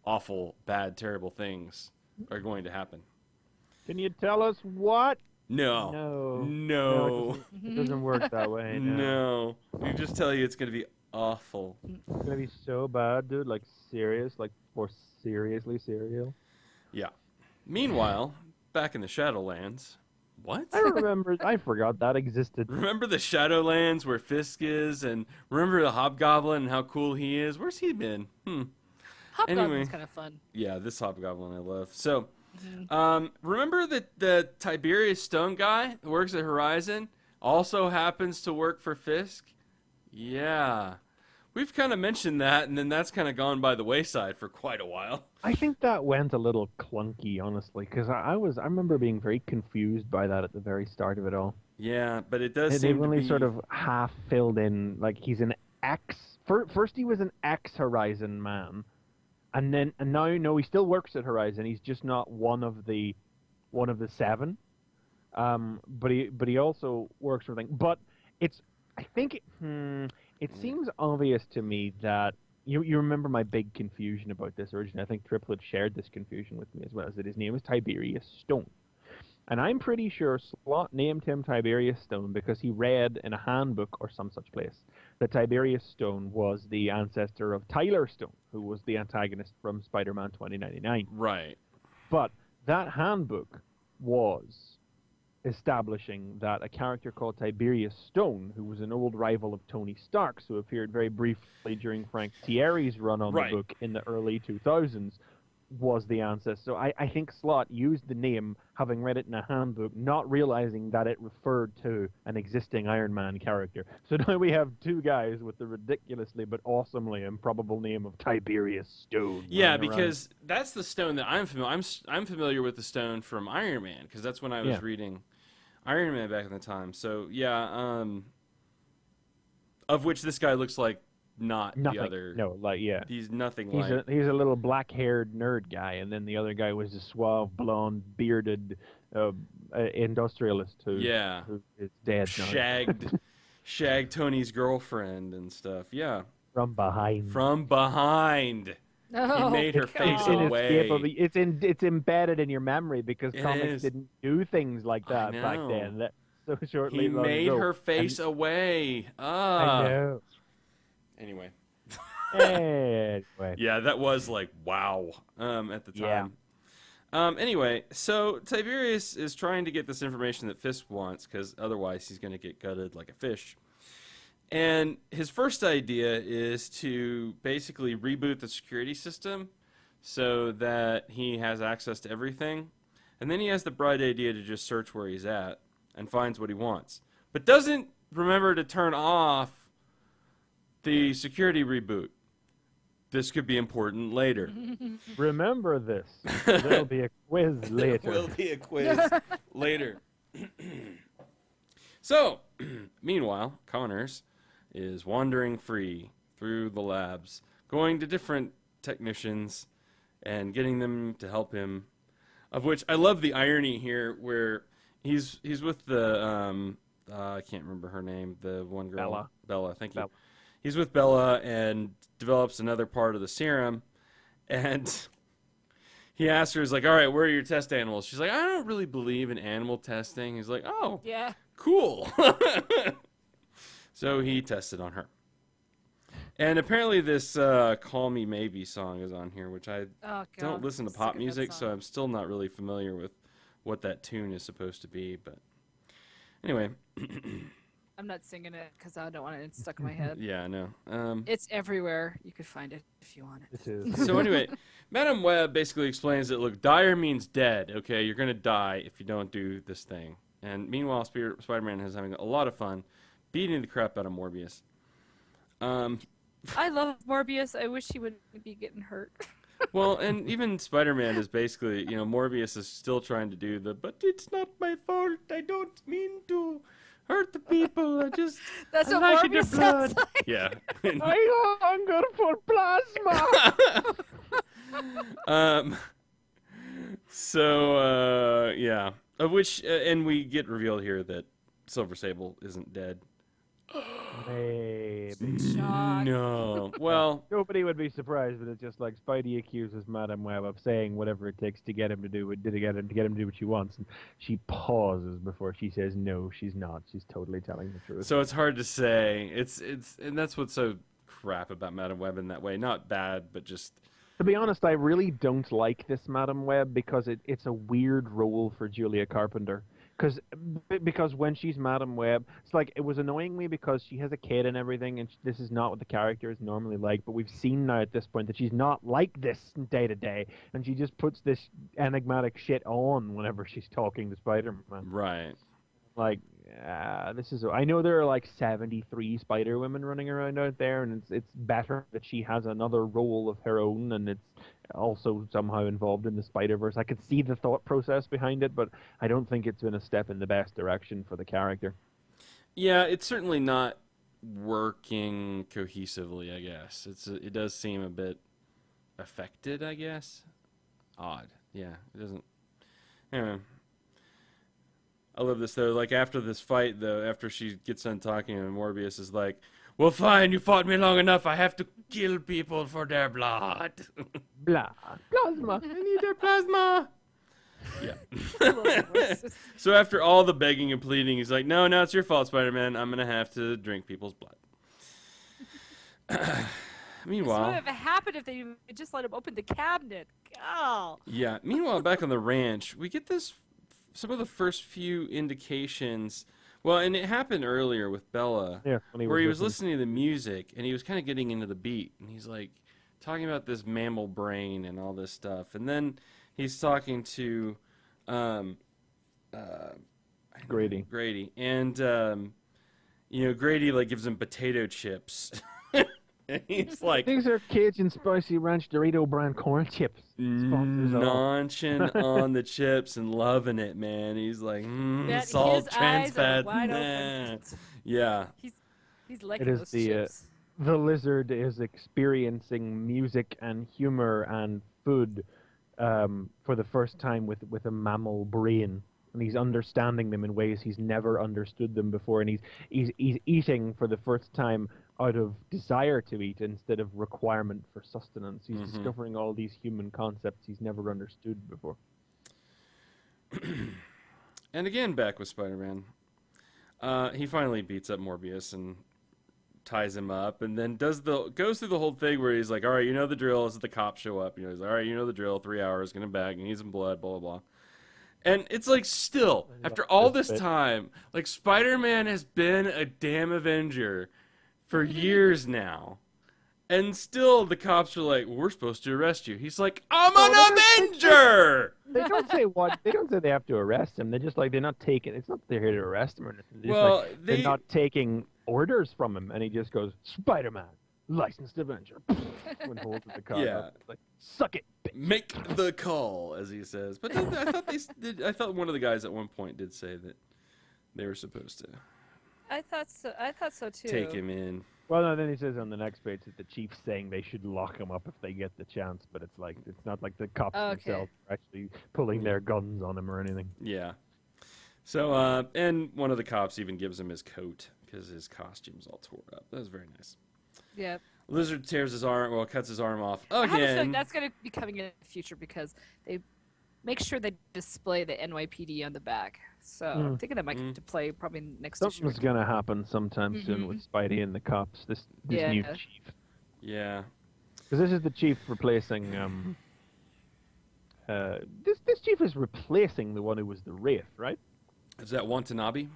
awful, bad, terrible things are going to happen. Can you tell us what? No. It doesn't work that way. No. We just tell you it's going to be awful. It's going to be so bad, dude. Like serious, like more seriously serial. Yeah. Meanwhile, back in the Shadowlands. What? I forgot that existed. Remember the Shadowlands where Fisk is, and remember the Hobgoblin and how cool he is? Where's he been? Hobgoblin's kind of fun. Yeah, this Hobgoblin I love. So, remember the Tiberius Stone guy who works at Horizon also happens to work for Fisk? Yeah. We've kind of mentioned that, and then that's kind of gone by the wayside for quite a while. I think that went a little clunky, honestly, because I remember being very confused by that at the very start of it all. Yeah, but it does seem to be... sort of half filled in, like he's an ex... First he was an ex-Horizon man, and now no, he still works at Horizon. He's just not one of the 7. But he also works for things. But it's I think it seems obvious to me that you remember my big confusion about this originally. I think Triplet shared this confusion with me as well, is that his name is Tiberius Stone. And I'm pretty sure Slott named him Tiberius Stone because he read in a handbook or some such place that Tiberius Stone was the ancestor of Tyler Stone, who was the antagonist from Spider-Man 2099. Right. But that handbook was establishing that a character called Tiberius Stone, who was an old rival of Tony Stark's, who appeared very briefly during Frank Thierry's run on the book in the early 2000s, was the ancestor. So I think Slott used the name, having read it in a handbook, not realizing that it referred to an existing Iron Man character. So now we have two guys with the ridiculously but awesomely improbable name of Tiberius Stone. Yeah, because that's the stone that I'm familiar. I'm familiar with the stone from Iron Man, because that's when I was reading Iron Man back in the time. So yeah, of which this guy looks like nothing. The other. No, he's nothing he's a little black-haired nerd guy, and then the other guy was a suave, blonde, bearded industrialist who is dead now. Shagged Tony's girlfriend and stuff. Yeah, from behind. Oh, he made her face away. It's embedded in your memory because comics didn't do things like that back then. So shortly he made her face away. I know. Anyway. Yeah, that was like, wow, at the time. Anyway, so Tiberius is trying to get this information that Fisk wants, because otherwise he's going to get gutted like a fish. And his first idea is to basically reboot the security system so that he has access to everything. And then he has the bright idea to just search where he's at and finds what he wants. But doesn't remember to turn off the security reboot. This could be important later. Remember this. There'll be a quiz later. There will be a quiz later. So, meanwhile, Connors is wandering free through the labs, going to different technicians and getting them to help him. Of which I love the irony here, where he's with the I can't remember her name, the one girl, Bella. Thank you. He's with Bella and develops another part of the serum, and he asks her, he's like, all right, where are your test animals? She's like, I don't really believe in animal testing. He's like, oh, yeah, cool. So he tested on her. And apparently this Call Me Maybe song is on here, which I don't listen to pop music, so I'm still not really familiar with what that tune is supposed to be. But anyway. I'm not singing it because I don't want it stuck in my head. Yeah, I know. It's everywhere. You could find it if you want it. It is. So anyway, Madam Web basically explains that, look, dire means dead, okay? You're going to die if you don't do this thing. And meanwhile, Spider-Man is having a lot of fun beating the crap out of Morbius. I love Morbius. I wish he wouldn't be getting hurt. Well, and even Spider-Man is basically, Morbius is still trying to do but it's not my fault. I don't mean to hurt the people. That's what Morbius sounds like. Yeah. I'm hunger for plasma. So, yeah. Of which, and we get revealed here that Silver Sable isn't dead. Maybe. Shock. No. Well, nobody would be surprised, but it's just like Spidey accuses Madam Web of saying whatever it takes to get him to do what she wants, and she pauses before she says no, she's not. She's totally telling the truth. So it's hard to say. It's and that's what's so crap about Madam Web in that way. Not bad, but just. To be honest, I really don't like this Madam Web because it's a weird role for Julia Carpenter. Because when she's Madam Web, it's like, it was annoying me because she has a kid and everything, and this is not what the character is normally like, but we've seen now at this point that she's not like this day to day, and she just puts this enigmatic shit on whenever she's talking to Spider-Man. Right. Like, this is... I know there are like 73 Spider-Women running around out there, and it's better that she has another role of her own, and it's also somehow involved in the Spider-Verse. I could see the thought process behind it, but I don't think it's been a step in the best direction for the character. Yeah, it's certainly not working cohesively, I guess. It does seem a bit affected, I guess. Odd. Yeah, it doesn't. Anyway. I love this, though. Like, after this fight, though, after she gets done talking, and Morbius is like, well, fine, you fought me long enough. I have to kill people for their blood. Blah. Plasma. I need their plasma. Yeah. So after all the begging and pleading, he's like, no, it's your fault, Spider-Man. I'm going to have to drink people's blood. Meanwhile... This would have happened if they just let him open the cabinet. Oh. Yeah. Meanwhile, back on the ranch, we get some of the first few indications. Well, and it happened earlier with Bella, where he was listening to the music, and he was kind of getting into the beat, and he's like talking about this mammal brain and all this stuff, and then he's talking to Grady, and Grady like gives him potato chips. And he's like, these are Cajun Spicy Ranch Dorito brand corn chips. Nonching on the chips and loving it, man. He's like, salt, trans fat. Nah. Yeah. He's liking those chips. The lizard is experiencing music and humor and food for the first time with a mammal brain. And he's understanding them in ways he's never understood them before. And he's eating for the first time out of desire to eat instead of requirement for sustenance. He's discovering all these human concepts he's never understood before. And again, back with Spider-Man. He finally beats up Morbius and ties him up, and then goes through the whole thing where he's like, all right, you know the drill. As the cops show up, he's like, all right, you know the drill. 3 hours, gonna bag, and need some blood, blah, blah, blah. And it's like, still, after all this time, like, Spider-Man has been a damn Avenger for years now. And still the cops are like, we're supposed to arrest you. He's like, I'm an Avenger! They don't say what. They don't say they have to arrest him. They're just like, they're not taking, it's not that they're here to arrest him or anything. They're not taking orders from him. And he just goes, Spider-Man, licensed Avenger. When holds the car up. It's like, suck it, bitch. Make the call, as he says. But I thought one of the guys at one point did say that they were supposed to. I thought so too. Take him in. Well, no, then he says on the next page that the chief's saying they should lock him up if they get the chance, but it's not like the cops themselves are actually pulling their guns on him or anything. Yeah. So, and one of the cops even gives him his coat because his costume's all tore up. That was very nice. Yeah. Lizard tears his arm, cuts his arm off again. I have a feeling that's going to be coming in the future because they make sure they display the NYPD on the back. So I'm thinking that might come to play probably next issue. Something's going to happen sometime soon with Spidey and the cops. This new chief. Yeah. Because this is the chief replacing... this chief is replacing the one who was the Wraith, right? Is that Watanabe?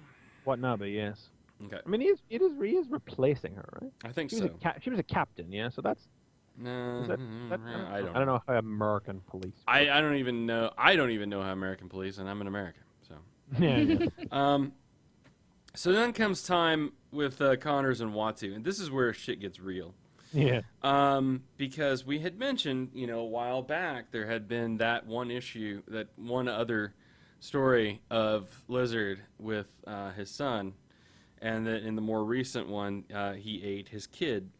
Watanabe, yes. Okay. I mean, he is replacing her, right? I think so. She was a captain, yeah. So that's. No, I don't know how American police. I don't even know. I don't even know how American police, and I'm an American, so. Yeah. So then comes time with Connors and Watu, and this is where shit gets real. Yeah. Because we had mentioned, a while back, there had been that one issue, that one other story of Lizard with his son. And that in the more recent one, he ate his kid.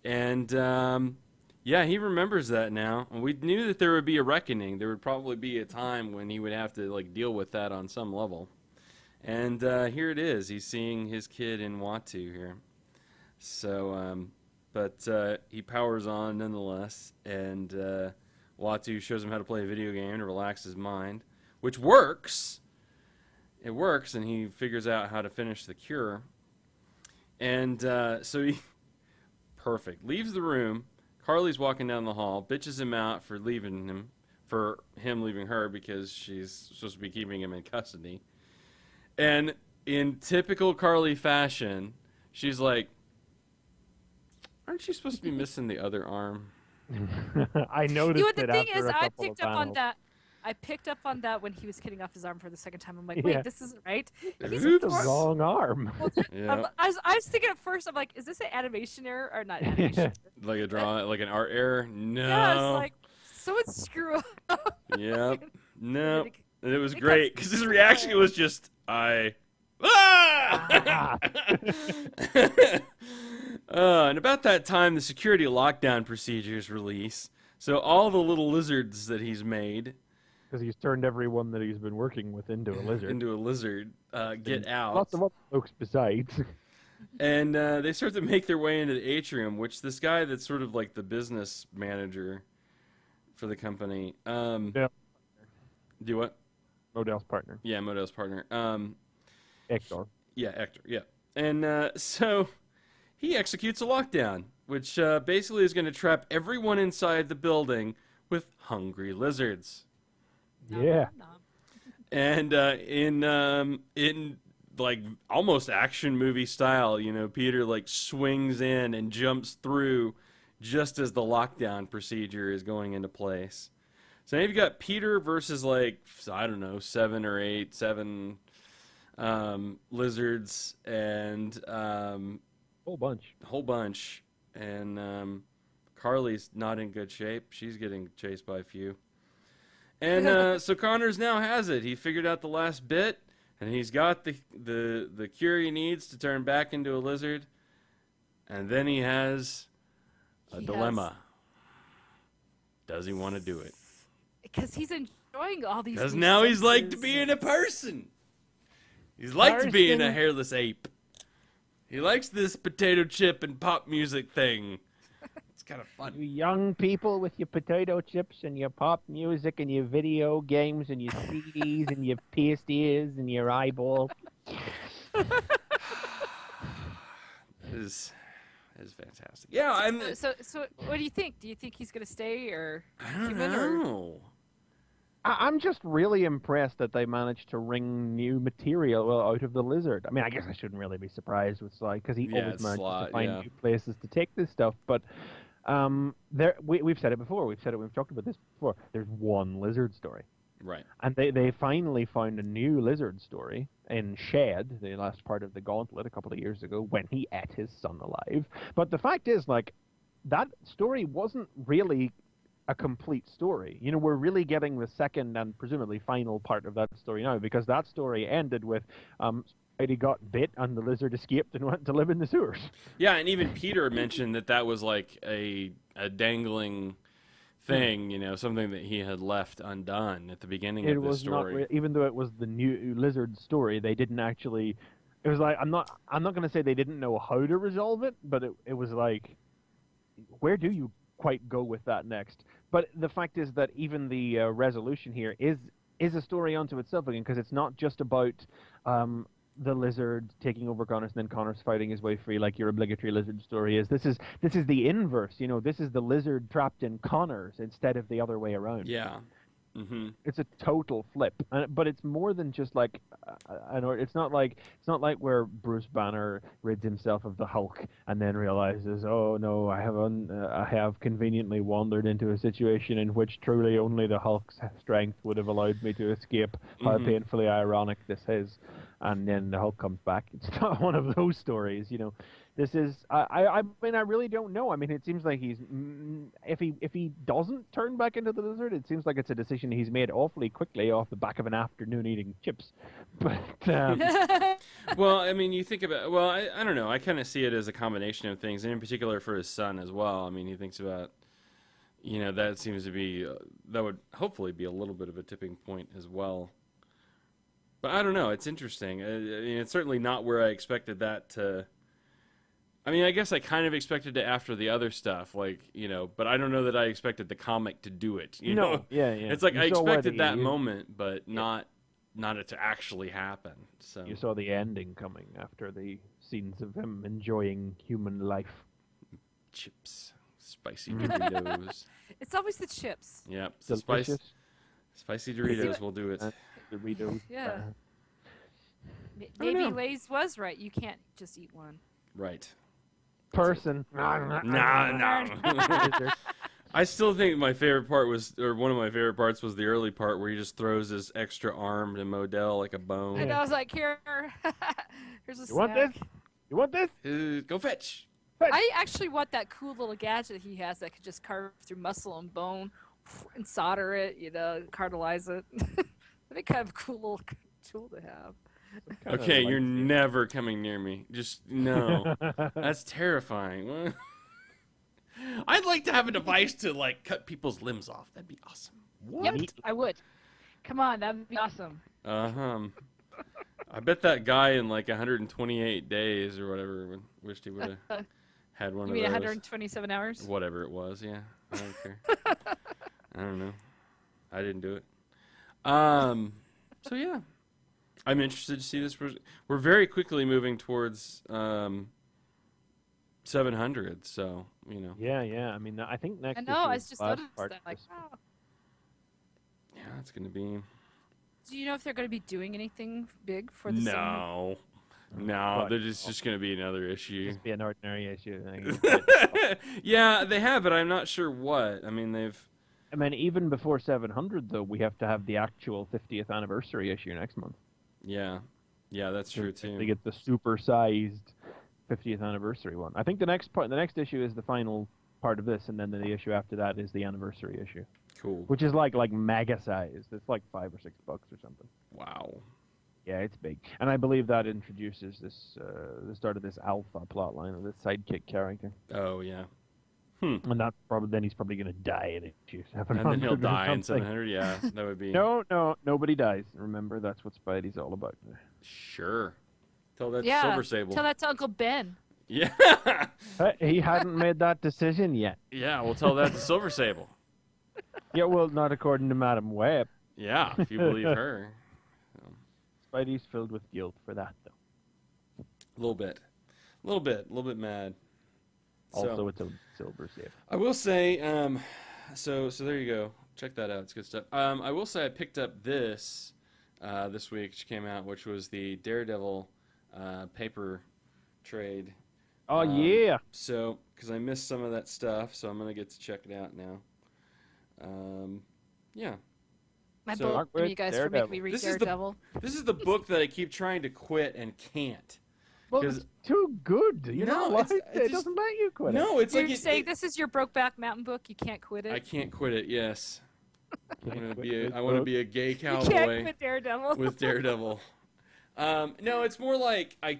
And, he remembers that now. And we knew that there would be a reckoning. There would probably be a time when he would have to, deal with that on some level. And here it is. He's seeing his kid in Watu here. So, but he powers on nonetheless. And Watu shows him how to play a video game to relax his mind, which works. It works, and he figures out how to finish the cure. And so he... Perfect. Leaves the room. Carly's walking down the hall, bitches him out for leaving him, for him leaving her because she's supposed to be keeping him in custody. And in typical Carly fashion, she's like, aren't you supposed to be missing the other arm? I noticed the thing is, I picked up on that when he was getting off his arm for the second time. I'm like, wait, this isn't right. He's the wrong arm. I was thinking at first, I'm like, is this an animation error or not animation? Like a draw, like an art error? No. Yeah, it's like, someone screw up. Yep. No. And it was great because his reaction was just, and about that time, the security lockdown procedures release. So all the little lizards that he's made, because he's turned everyone that he's been working with into a lizard, get out. Lots of other folks besides. And they start to make their way into the atrium, which this guy that's sort of like the business manager for the company. Yeah. Do what? Modell's partner. Yeah, Modell's partner. Hector. Yeah, Hector, yeah. And so he executes a lockdown, which basically is going to trap everyone inside the building with hungry lizards. Yeah. And in like almost action movie style, you know, Peter like swings in and jumps through just as the lockdown procedure is going into place. So now you've got Peter versus like, I don't know, 7 or 8 lizards and Whole bunch. And Carly's not in good shape. She's getting chased by a few. And so Connors now has it. He figured out the last bit, and he's got the cure he needs to turn back into a lizard. And then he has a dilemma. Does he want to do it? Because he's enjoying all these. Because now he's like being a person. He's like being a hairless ape. He likes this potato chip and pop music thing. It's kind of fun. You young people with your potato chips and your pop music and your video games and your CDs and your pierced ears and your eyeballs. Is fantastic. Yeah, So what do you think? Do you think he's gonna stay or I don't know. I'm just really impressed that they managed to wring new material out of the lizard. I mean, I guess I shouldn't really be surprised with Sly because he always manages to find new places to take this stuff. But we've said it before. We've talked about this before. There's one lizard story. Right. And they finally found a new lizard story in Shed, the last part of the Gauntlet, a couple of years ago, when he ate his son alive. But the fact is, like, that story wasn't really a complete story. You know, we're really getting the second and presumably final part of that story now, because that story ended with Spidey got bit and the lizard escaped and went to live in the sewers. Yeah, and even Peter mentioned that was like a dangling thing, you know, something that he had left undone at the beginning of the story. Even though it was the new lizard story, they didn't actually. It was like I'm not going to say they didn't know how to resolve it, but it was like, where do you quite go with that next? But the fact is that even the resolution here is a story unto itself again, because it's not just about the lizard taking over Connors and then Connors fighting his way free like your obligatory lizard story is. This is the inverse, you know. This is the lizard trapped in Connors instead of the other way around. Yeah. Mm-hmm. It's a total flip, but it's more than just like it's not like where Bruce Banner rids himself of the Hulk and then realizes, oh no, I have conveniently wandered into a situation in which truly only the Hulk's strength would have allowed me to escape. How painfully ironic this is, and then the Hulk comes back. It's not one of those stories, you know. This is, I mean, I really don't know. I mean, it seems like if he doesn't turn back into the lizard, it seems like it's a decision he's made awfully quickly off the back of an afternoon eating chips. But well, I mean, you think about, I don't know. I kind of see it as a combination of things, and in particular for his son as well. I mean, he thinks about, you know, that seems to be that would hopefully be a little bit of a tipping point as well. But I don't know. It's interesting. I mean, it's certainly not where I expected that to. I mean, I guess I kind of expected it after the other stuff, like, you know, but I don't know that I expected the comic to do it. You know? Yeah. It's like I expected that moment, but not it to actually happen. So you saw the ending coming after the scenes of him enjoying human life. Chips, spicy Doritos. It's always the chips. Yep, spicy Doritos will do it. Doritos. Yeah. Maybe Lay's was right. You can't just eat one. Right. Person. No. I still think my favorite part was, or one of my favorite parts was the early part where he just throws his extra arm to Modell like a bone. And I was like, here's a snack. Want this? You want this? Go fetch. I actually want that cool little gadget he has that could just carve through muscle and bone and solder it, you know, cartelize it. That'd be kind of a cool little tool to have. Okay, you're never coming near me. Just no. That's terrifying. I'd like to have a device to like cut people's limbs off. That'd be awesome. Yep, I would. Come on, that'd be awesome. I bet that guy in like 128 days or whatever wished he would have had one of those. You mean 127 hours? Whatever it was, yeah. I don't care. I don't know. I didn't do it. So yeah, I'm interested to see this. We're very quickly moving towards 700. So Yeah. I mean, I think next. I know. I just noticed that. Like, oh. Yeah, it's gonna be. Do you know if they're going to be doing anything big for the No, they're just going to be another issue. Just be an ordinary issue. Yeah, they have, but I'm not sure what. I mean, even before 700, though, we have to have the actual 50th anniversary issue next month. Yeah, that's true too. They get the super-sized 50th anniversary one. I think the next issue is the final part of this, and then the issue after that is the anniversary issue. Cool. Which is like mega sized. It's like $5 or $6 or something. Wow. Yeah, it's big. And I believe that introduces the start of this alpha plotline of this sidekick character. Oh yeah. And that's then he's probably going to die in issue 700. And then he'll die in 700. Yeah, that would be. No, nobody dies. Remember, that's what Spidey's all about. Sure. Tell that to Silver Sable. Tell that to Uncle Ben. Yeah. He hadn't made that decision yet. Yeah, we'll tell that to Silver Sable. Yeah, well, not according to Madam Web. Yeah, if you believe her. Spidey's filled with guilt for that, though. A little bit mad. Also, it's a Silver Sable. I will say, so there you go. Check that out. It's good stuff. I will say I picked up this week, which came out, which was the Daredevil paper trade. Oh, yeah. So, because I missed some of that stuff, so I'm going to get to check it out now. Yeah. My book, you guys for making me read Daredevil. This is the book that I keep trying to quit and can't. Well, it's too good. You know what? It doesn't let you quit it. No, it's You're saying this is your Brokeback Mountain book. You can't quit it. I can't quit it. Yes. I want to be a gay cowboy. You can't quit Daredevil. With Daredevil. No, it's more like I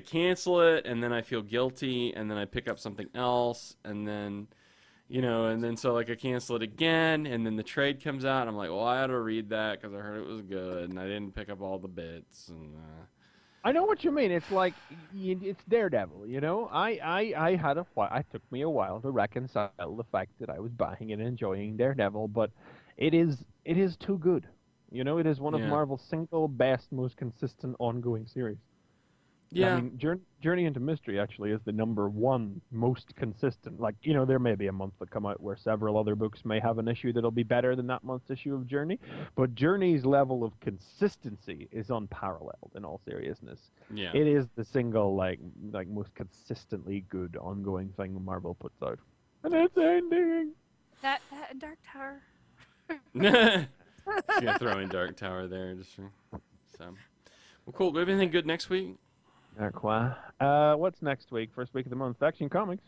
cancel it and then I feel guilty and then I pick up something else and then. So I cancel it again, and then the trade comes out, and I'm like, well, I ought to read that because I heard it was good, and I didn't pick up all the bits. And I know what you mean. It's like it's Daredevil, I had it took me a while to reconcile the fact that I was buying and enjoying Daredevil, but it is too good. It is one of Marvel's single best, most consistent ongoing series. Yeah. I mean, Journey into Mystery actually is the #1 most consistent. There may be a month that come out where several other books may have an issue that'll be better than that month's issue of Journey, but Journey's level of consistency is unparalleled in all seriousness. Yeah. It is the single most consistently good ongoing thing Marvel puts out. And it's ending. That and Dark Tower. She's gonna throw in Dark Tower there well, cool. Do we have anything good next week? What's next week? First week of the month. Action Comics.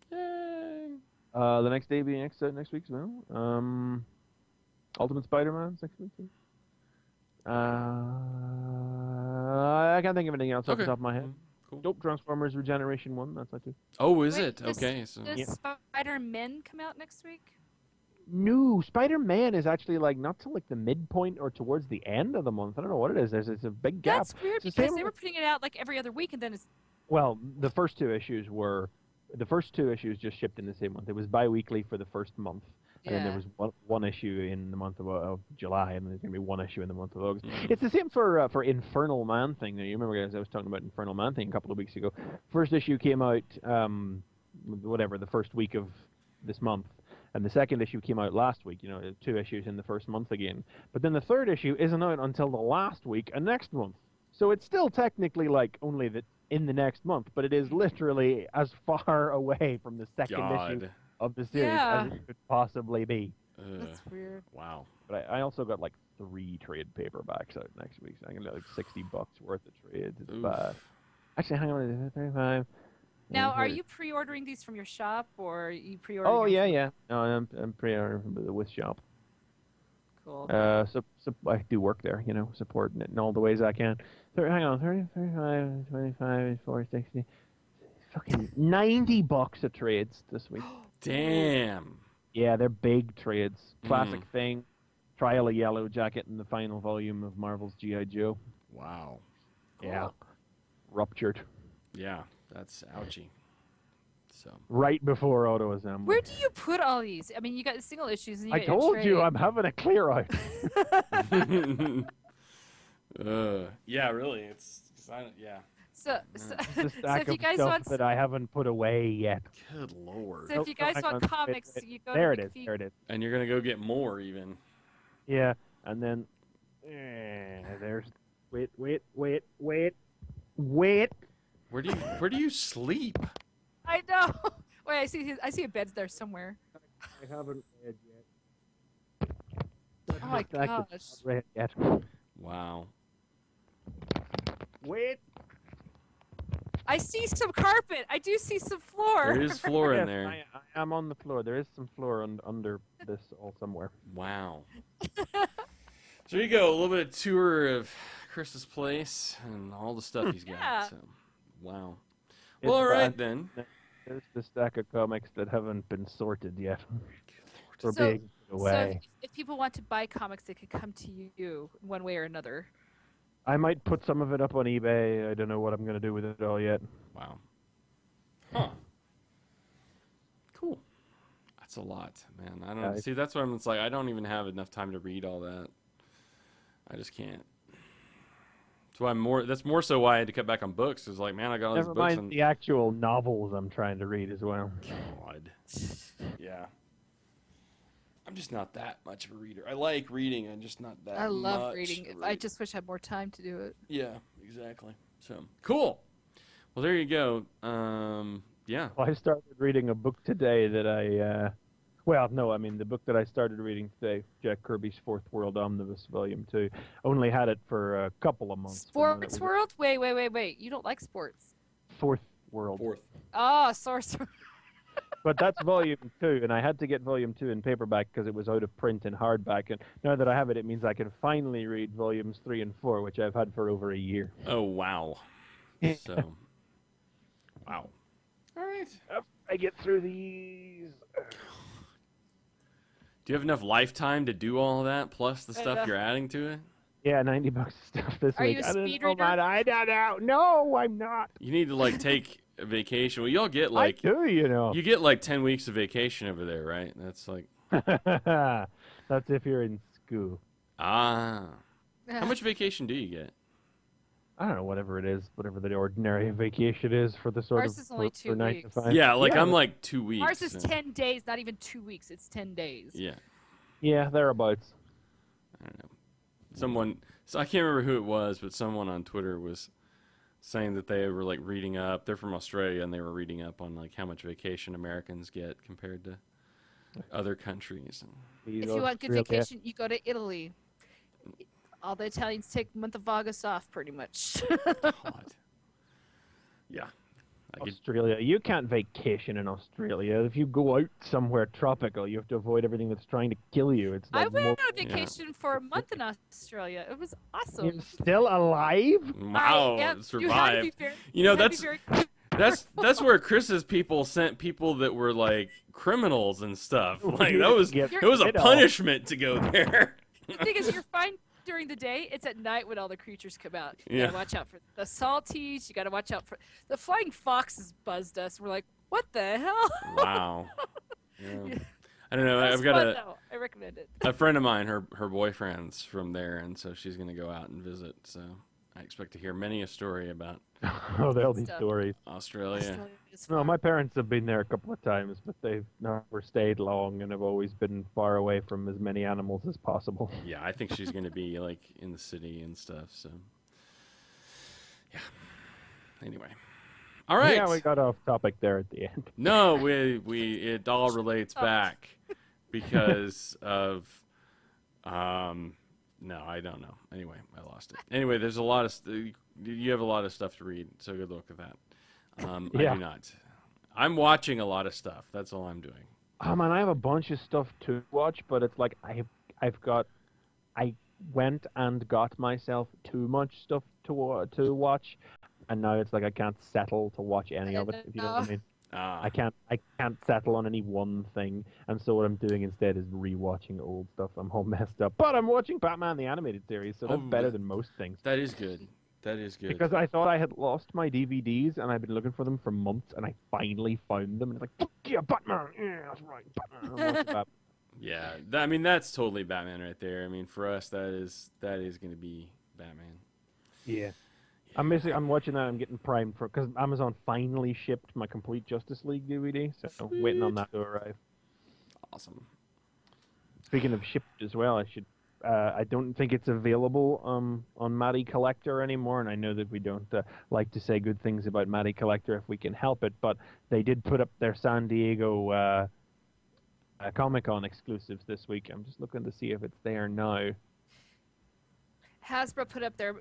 Yay. The next day being next week as well. Ultimate Spider-Man's next week. I can't think of anything else off the top of my head. Cool. Dope Transformers Regeneration 1. That's that too. Oh, is it? Okay. Does Spider-Man come out next week? No, Spider-Man is actually not till the midpoint or towards the end of the month. I don't know what it is. It's a big gap. That's weird because they were putting it out every other week, and then it's. Well, the first two issues just shipped in the same month. It was bi-weekly for the first month, and then there was one issue in the month of July, and there's gonna be one issue in the month of August. Mm-hmm. It's the same for Infernal Man thing. You remember, guys? I was talking about Infernal Man thing a couple of weeks ago. First issue came out, the first week of this month. And the second issue came out last week, 2 issues in the first month again. But then the third issue isn't out until the last week of next month. So it's still technically only in the next month, but it is literally as far away from the second issue of the series as it could possibly be. That's weird. Wow. But I also got 3 trade paperbacks out next week, so I can get $60 worth of trades. It's bad. Actually, hang on, 35. Now, are you pre-ordering these from your shop, or are you pre-ordering? Oh yeah. No, I'm pre-ordering from the With shop. Cool. So I do work there, supporting it in all the ways I can. Hang on, 30, 35, 25, 4, 60, fucking $90 of trades this week. Damn. Yeah, they're big trades. Classic thing. Trial of Yellow Jacket in the final volume of Marvel's G.I. Joe. Wow. Yeah. Ruptured. Yeah, that's ouchy. So right before auto assembly. Where do you put all these? I mean, you got the single issues. And you I got your told you trade. I'm having a clear out. yeah, really. It's yeah. So The so stack if you of guys stuff want, that I haven't put away yet. Good lord. so if you guys hang want on. comics, you go There to it is. There it is. And you're gonna go get more even. Yeah, and then there's wait. Where do you sleep? I know. Wait, I see a bed there somewhere. I haven't read yet. Oh my gosh. Read yet. Wow. Wait. I see some carpet. I do see some floor. There is floor in Yes, there. I am on the floor. There is some floor under this all somewhere. Wow. So there you go, a little bit of tour of Chris's place and all the stuff he's got. Yeah. So, wow. It's Well, all right bad. then. There's the stack of comics that haven't been sorted yet. Or So- being put away. So if people want to buy comics, they could come to you one way or another. I might put some of it up on eBay. I don't know what I'm going to do with it all yet. Wow. Huh. Cool. That's a lot, man. I don't see. That's why it's like I don't even have enough time to read all that. I just can't. That's why That's more so why I had to cut back on books. Is like, man, I got all these Never books. mind the actual novels I'm trying to read as well. God. Yeah. I'm just not that much of a reader. I like reading. I'm just not that. I love much reading. of a I reader. just wish I had more time to do it. Yeah, exactly. So cool. Well, there you go. Yeah. Well, I started reading a book today that the book that I started reading today, Jack Kirby's Fourth World Omnibus Volume 2, only had it for a couple of months. Sports World? Wait. You don't like sports. Fourth World. Fourth. Oh, sorry. But that's Volume 2, and I had to get Volume 2 in paperback because it was out of print in hardback. And now that I have it, it means I can finally read Volumes 3 and 4, which I've had for over a year. Oh wow. So. Wow. All right. I get through these. Do you have enough lifetime to do all of that plus the stuff you're adding to it? Yeah, $90 of stuff this Are week. you a I don't speed know, reader? man. I don't know. No, I'm not. You need to take a vacation. Well, y'all get I do, you know. you get 10 weeks of vacation over there, right? That's like That's if you're in school. How much vacation do you get? I don't know, whatever it is, whatever the ordinary vacation is for the sort Ours of is only for 2 9 weeks. to 5. Yeah, I'm 2 weeks. Ours is so- 10 days, not even 2 weeks. It's 10 days. Yeah. Yeah, thereabouts. I don't know. So I can't remember who it was, but someone on Twitter was saying that they were reading up. They're from Australia, and they were reading up on how much vacation Americans get compared to other countries. If you want good vacation, you go to Italy. All the Italians take the month of August off, pretty much. God. Yeah. Australia. You can't vacation in Australia. If you go out somewhere tropical, you have to avoid everything that's trying to kill you. It's I like went more... on vacation for a month in Australia. It was awesome. You're still alive? Wow, You had to survived. be very, You know, you had to be very that's where Chris's people sent people that were criminals and stuff. That was Get it was a rid of. punishment to go there. The thing is, you're fine during the day. It's at night when all the creatures come out. You Yeah. gotta watch out for the salties. You gotta watch out for the flying foxes. Buzzed us. We're like, what the hell? Wow. Yeah. Yeah. I don't know. It was I've got fun, though. I recommend it. a friend of mine. Her boyfriend's from there, and so she's gonna go out and visit. So I expect to hear many a story about Oh, there'll be Stuff. stories. Australia. Australia is No, fun. my parents have been there a couple of times, but they've never stayed long and have always been far away from as many animals as possible. Yeah, I think she's gonna be in the city and stuff. So yeah. Anyway. All right. Yeah, we got off topic there at the end. No, it all relates Oh. back because of no, I don't know. Anyway, I lost it. Anyway, there's a lot of you have a lot of stuff to read, so good luck with that. I Yeah. do not. I'm watching a lot of stuff. That's all I'm doing. Oh man, I have a bunch of stuff to watch, but it's like I went and got myself too much stuff to watch, and now it's like I can't settle to watch any of it. If you know what I mean. I can't settle on any one thing, and so what I'm doing instead is rewatching old stuff. I'm all messed up, but I'm watching Batman the Animated Series, so that's better than most things. That is good. That is good. Because I thought I had lost my DVDs, and I've been looking for them for months, and I finally found them, and it's like, fuck yeah, Batman! Yeah, that's right, Batman. Yeah, I mean, that's totally Batman right there. I mean, for us, that is going to be Batman. Yeah. I'm watching that. I'm getting primed for because Amazon finally shipped my complete Justice League DVD, so Sweet. waiting on that to arrive. Awesome. Speaking of shipped as well, I don't think it's available on Matty Collector anymore, and I know that we don't like to say good things about Matty Collector if we can help it, but they did put up their San Diego Comic-Con exclusives this week. I'm just looking to see if it's there now. Hasbro put up their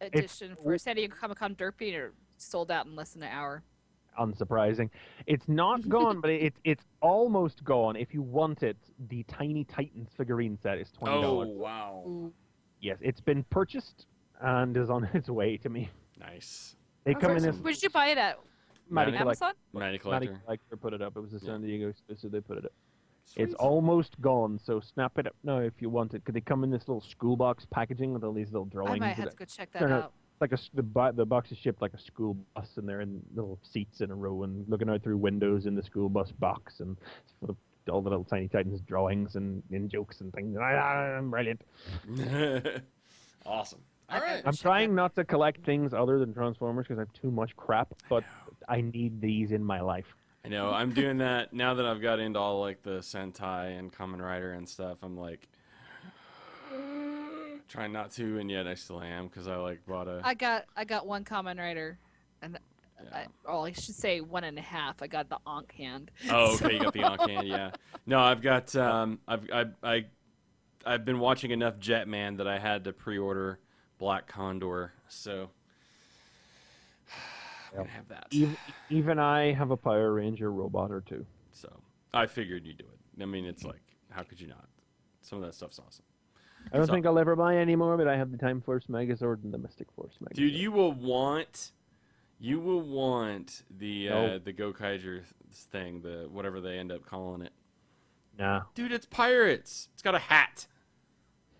edition for San Diego Comic-Con Derpy, and it sold out in less than an hour. Unsurprising. It's not gone, but it's almost gone. If you want it, the Tiny Titans figurine set is $20. Oh, wow. Yes, it's been purchased and is on its way to me. Nice. They come in this. Where did you buy it at? Amazon? Matty Collector. Matty Collector put it up. It was a San Diego exclusive. They put it up. Sweet. It's almost gone, so snap it up now if you want it. Because they come in this little school box packaging with all these little drawings. I might have to go check that out. Like the box is shipped like a school bus, and they're in little seats in a row and looking out through windows in the school bus box, and it's full of all the little Tiny Titans drawings and in jokes and things. I'm brilliant. Awesome. All right. I'm trying not to collect things other than Transformers because I have too much crap, but I need these in my life. I know. I'm doing that now that I've got into all like the Sentai and Kamen Rider and stuff. I'm like trying not to, and yet I still am because I like bought a. I got one Kamen Rider, and I should say 1.5. I got the Ankh hand. Oh, okay. You got the Ankh hand, yeah. No, I've got I've been watching enough Jetman that I had to pre-order Black Condor, so. I'm gonna have that. Even I have a Power Ranger robot or two. So I figured you'd do it. I mean, it's like, how could you not? Some of that stuff's awesome. I don't think I'll ever buy any more, but I have the Time Force Megazord and the Mystic Force Megazord. Dude, you will want the Gokaiger thing, the whatever they end up calling it. Nah. Dude, it's pirates. It's got a hat.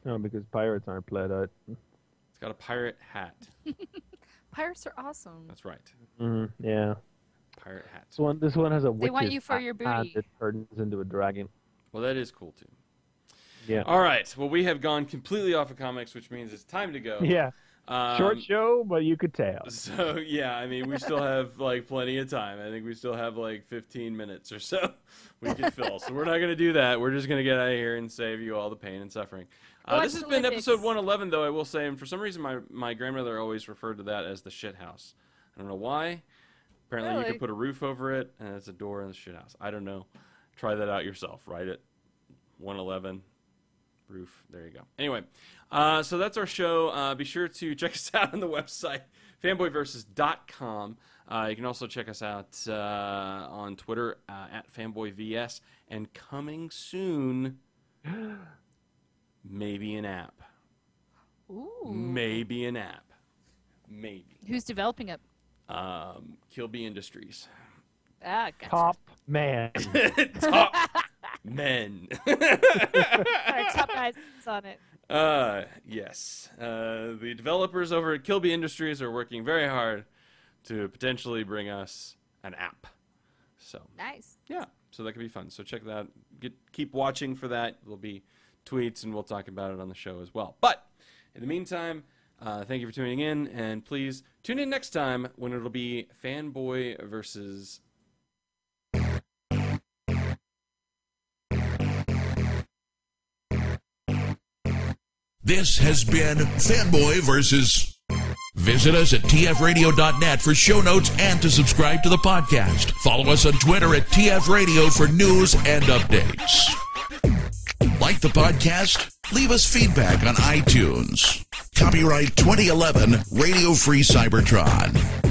No, because pirates aren't played out. It's got a pirate hat. Pirates are awesome. That's right. Yeah. Pirate hat. This one has a witch's They want you for your booty. that turns into a dragon. Well, that is cool too. Yeah. All right. Well, we have gone completely off of comics, which means it's time to go. Yeah. Short show, but you could tell. So, yeah, I mean, we still have, like, plenty of time. I think we still have, like, 15 minutes or so we can fill. So we're not going to do that. We're just going to get out of here and save you all the pain and suffering. This has been episode 111, though, I will say. And for some reason, my grandmother always referred to that as the shit house. I don't know why. Apparently, you can put a roof over it, and it's a door in the shit house. I don't know. Try that out yourself. Write it. 111. Roof. There you go. Anyway, so that's our show. Be sure to check us out on the website, fanboyversus.com. You can also check us out on Twitter at fanboyvs. And coming soon, maybe an app. Ooh. Maybe an app. Maybe. Who's developing it? Kilby Industries. Ah, gotcha. Top man. Top men. Our top guys on it. Yes. The developers over at Kilby Industries are working very hard to potentially bring us an app. So Nice. yeah, so that could be fun. So check that out. Keep watching for that. There'll be tweets, and we'll talk about it on the show as well. But in the meantime, thank you for tuning in, and please tune in next time when it'll be Fanboy Versus. This has been Fanboy Versus. Visit us at tfradio.net for show notes and to subscribe to the podcast. Follow us on Twitter at tfradio for news and updates. Like the podcast? Leave us feedback on iTunes. Copyright 2011 Radio Free Cybertron.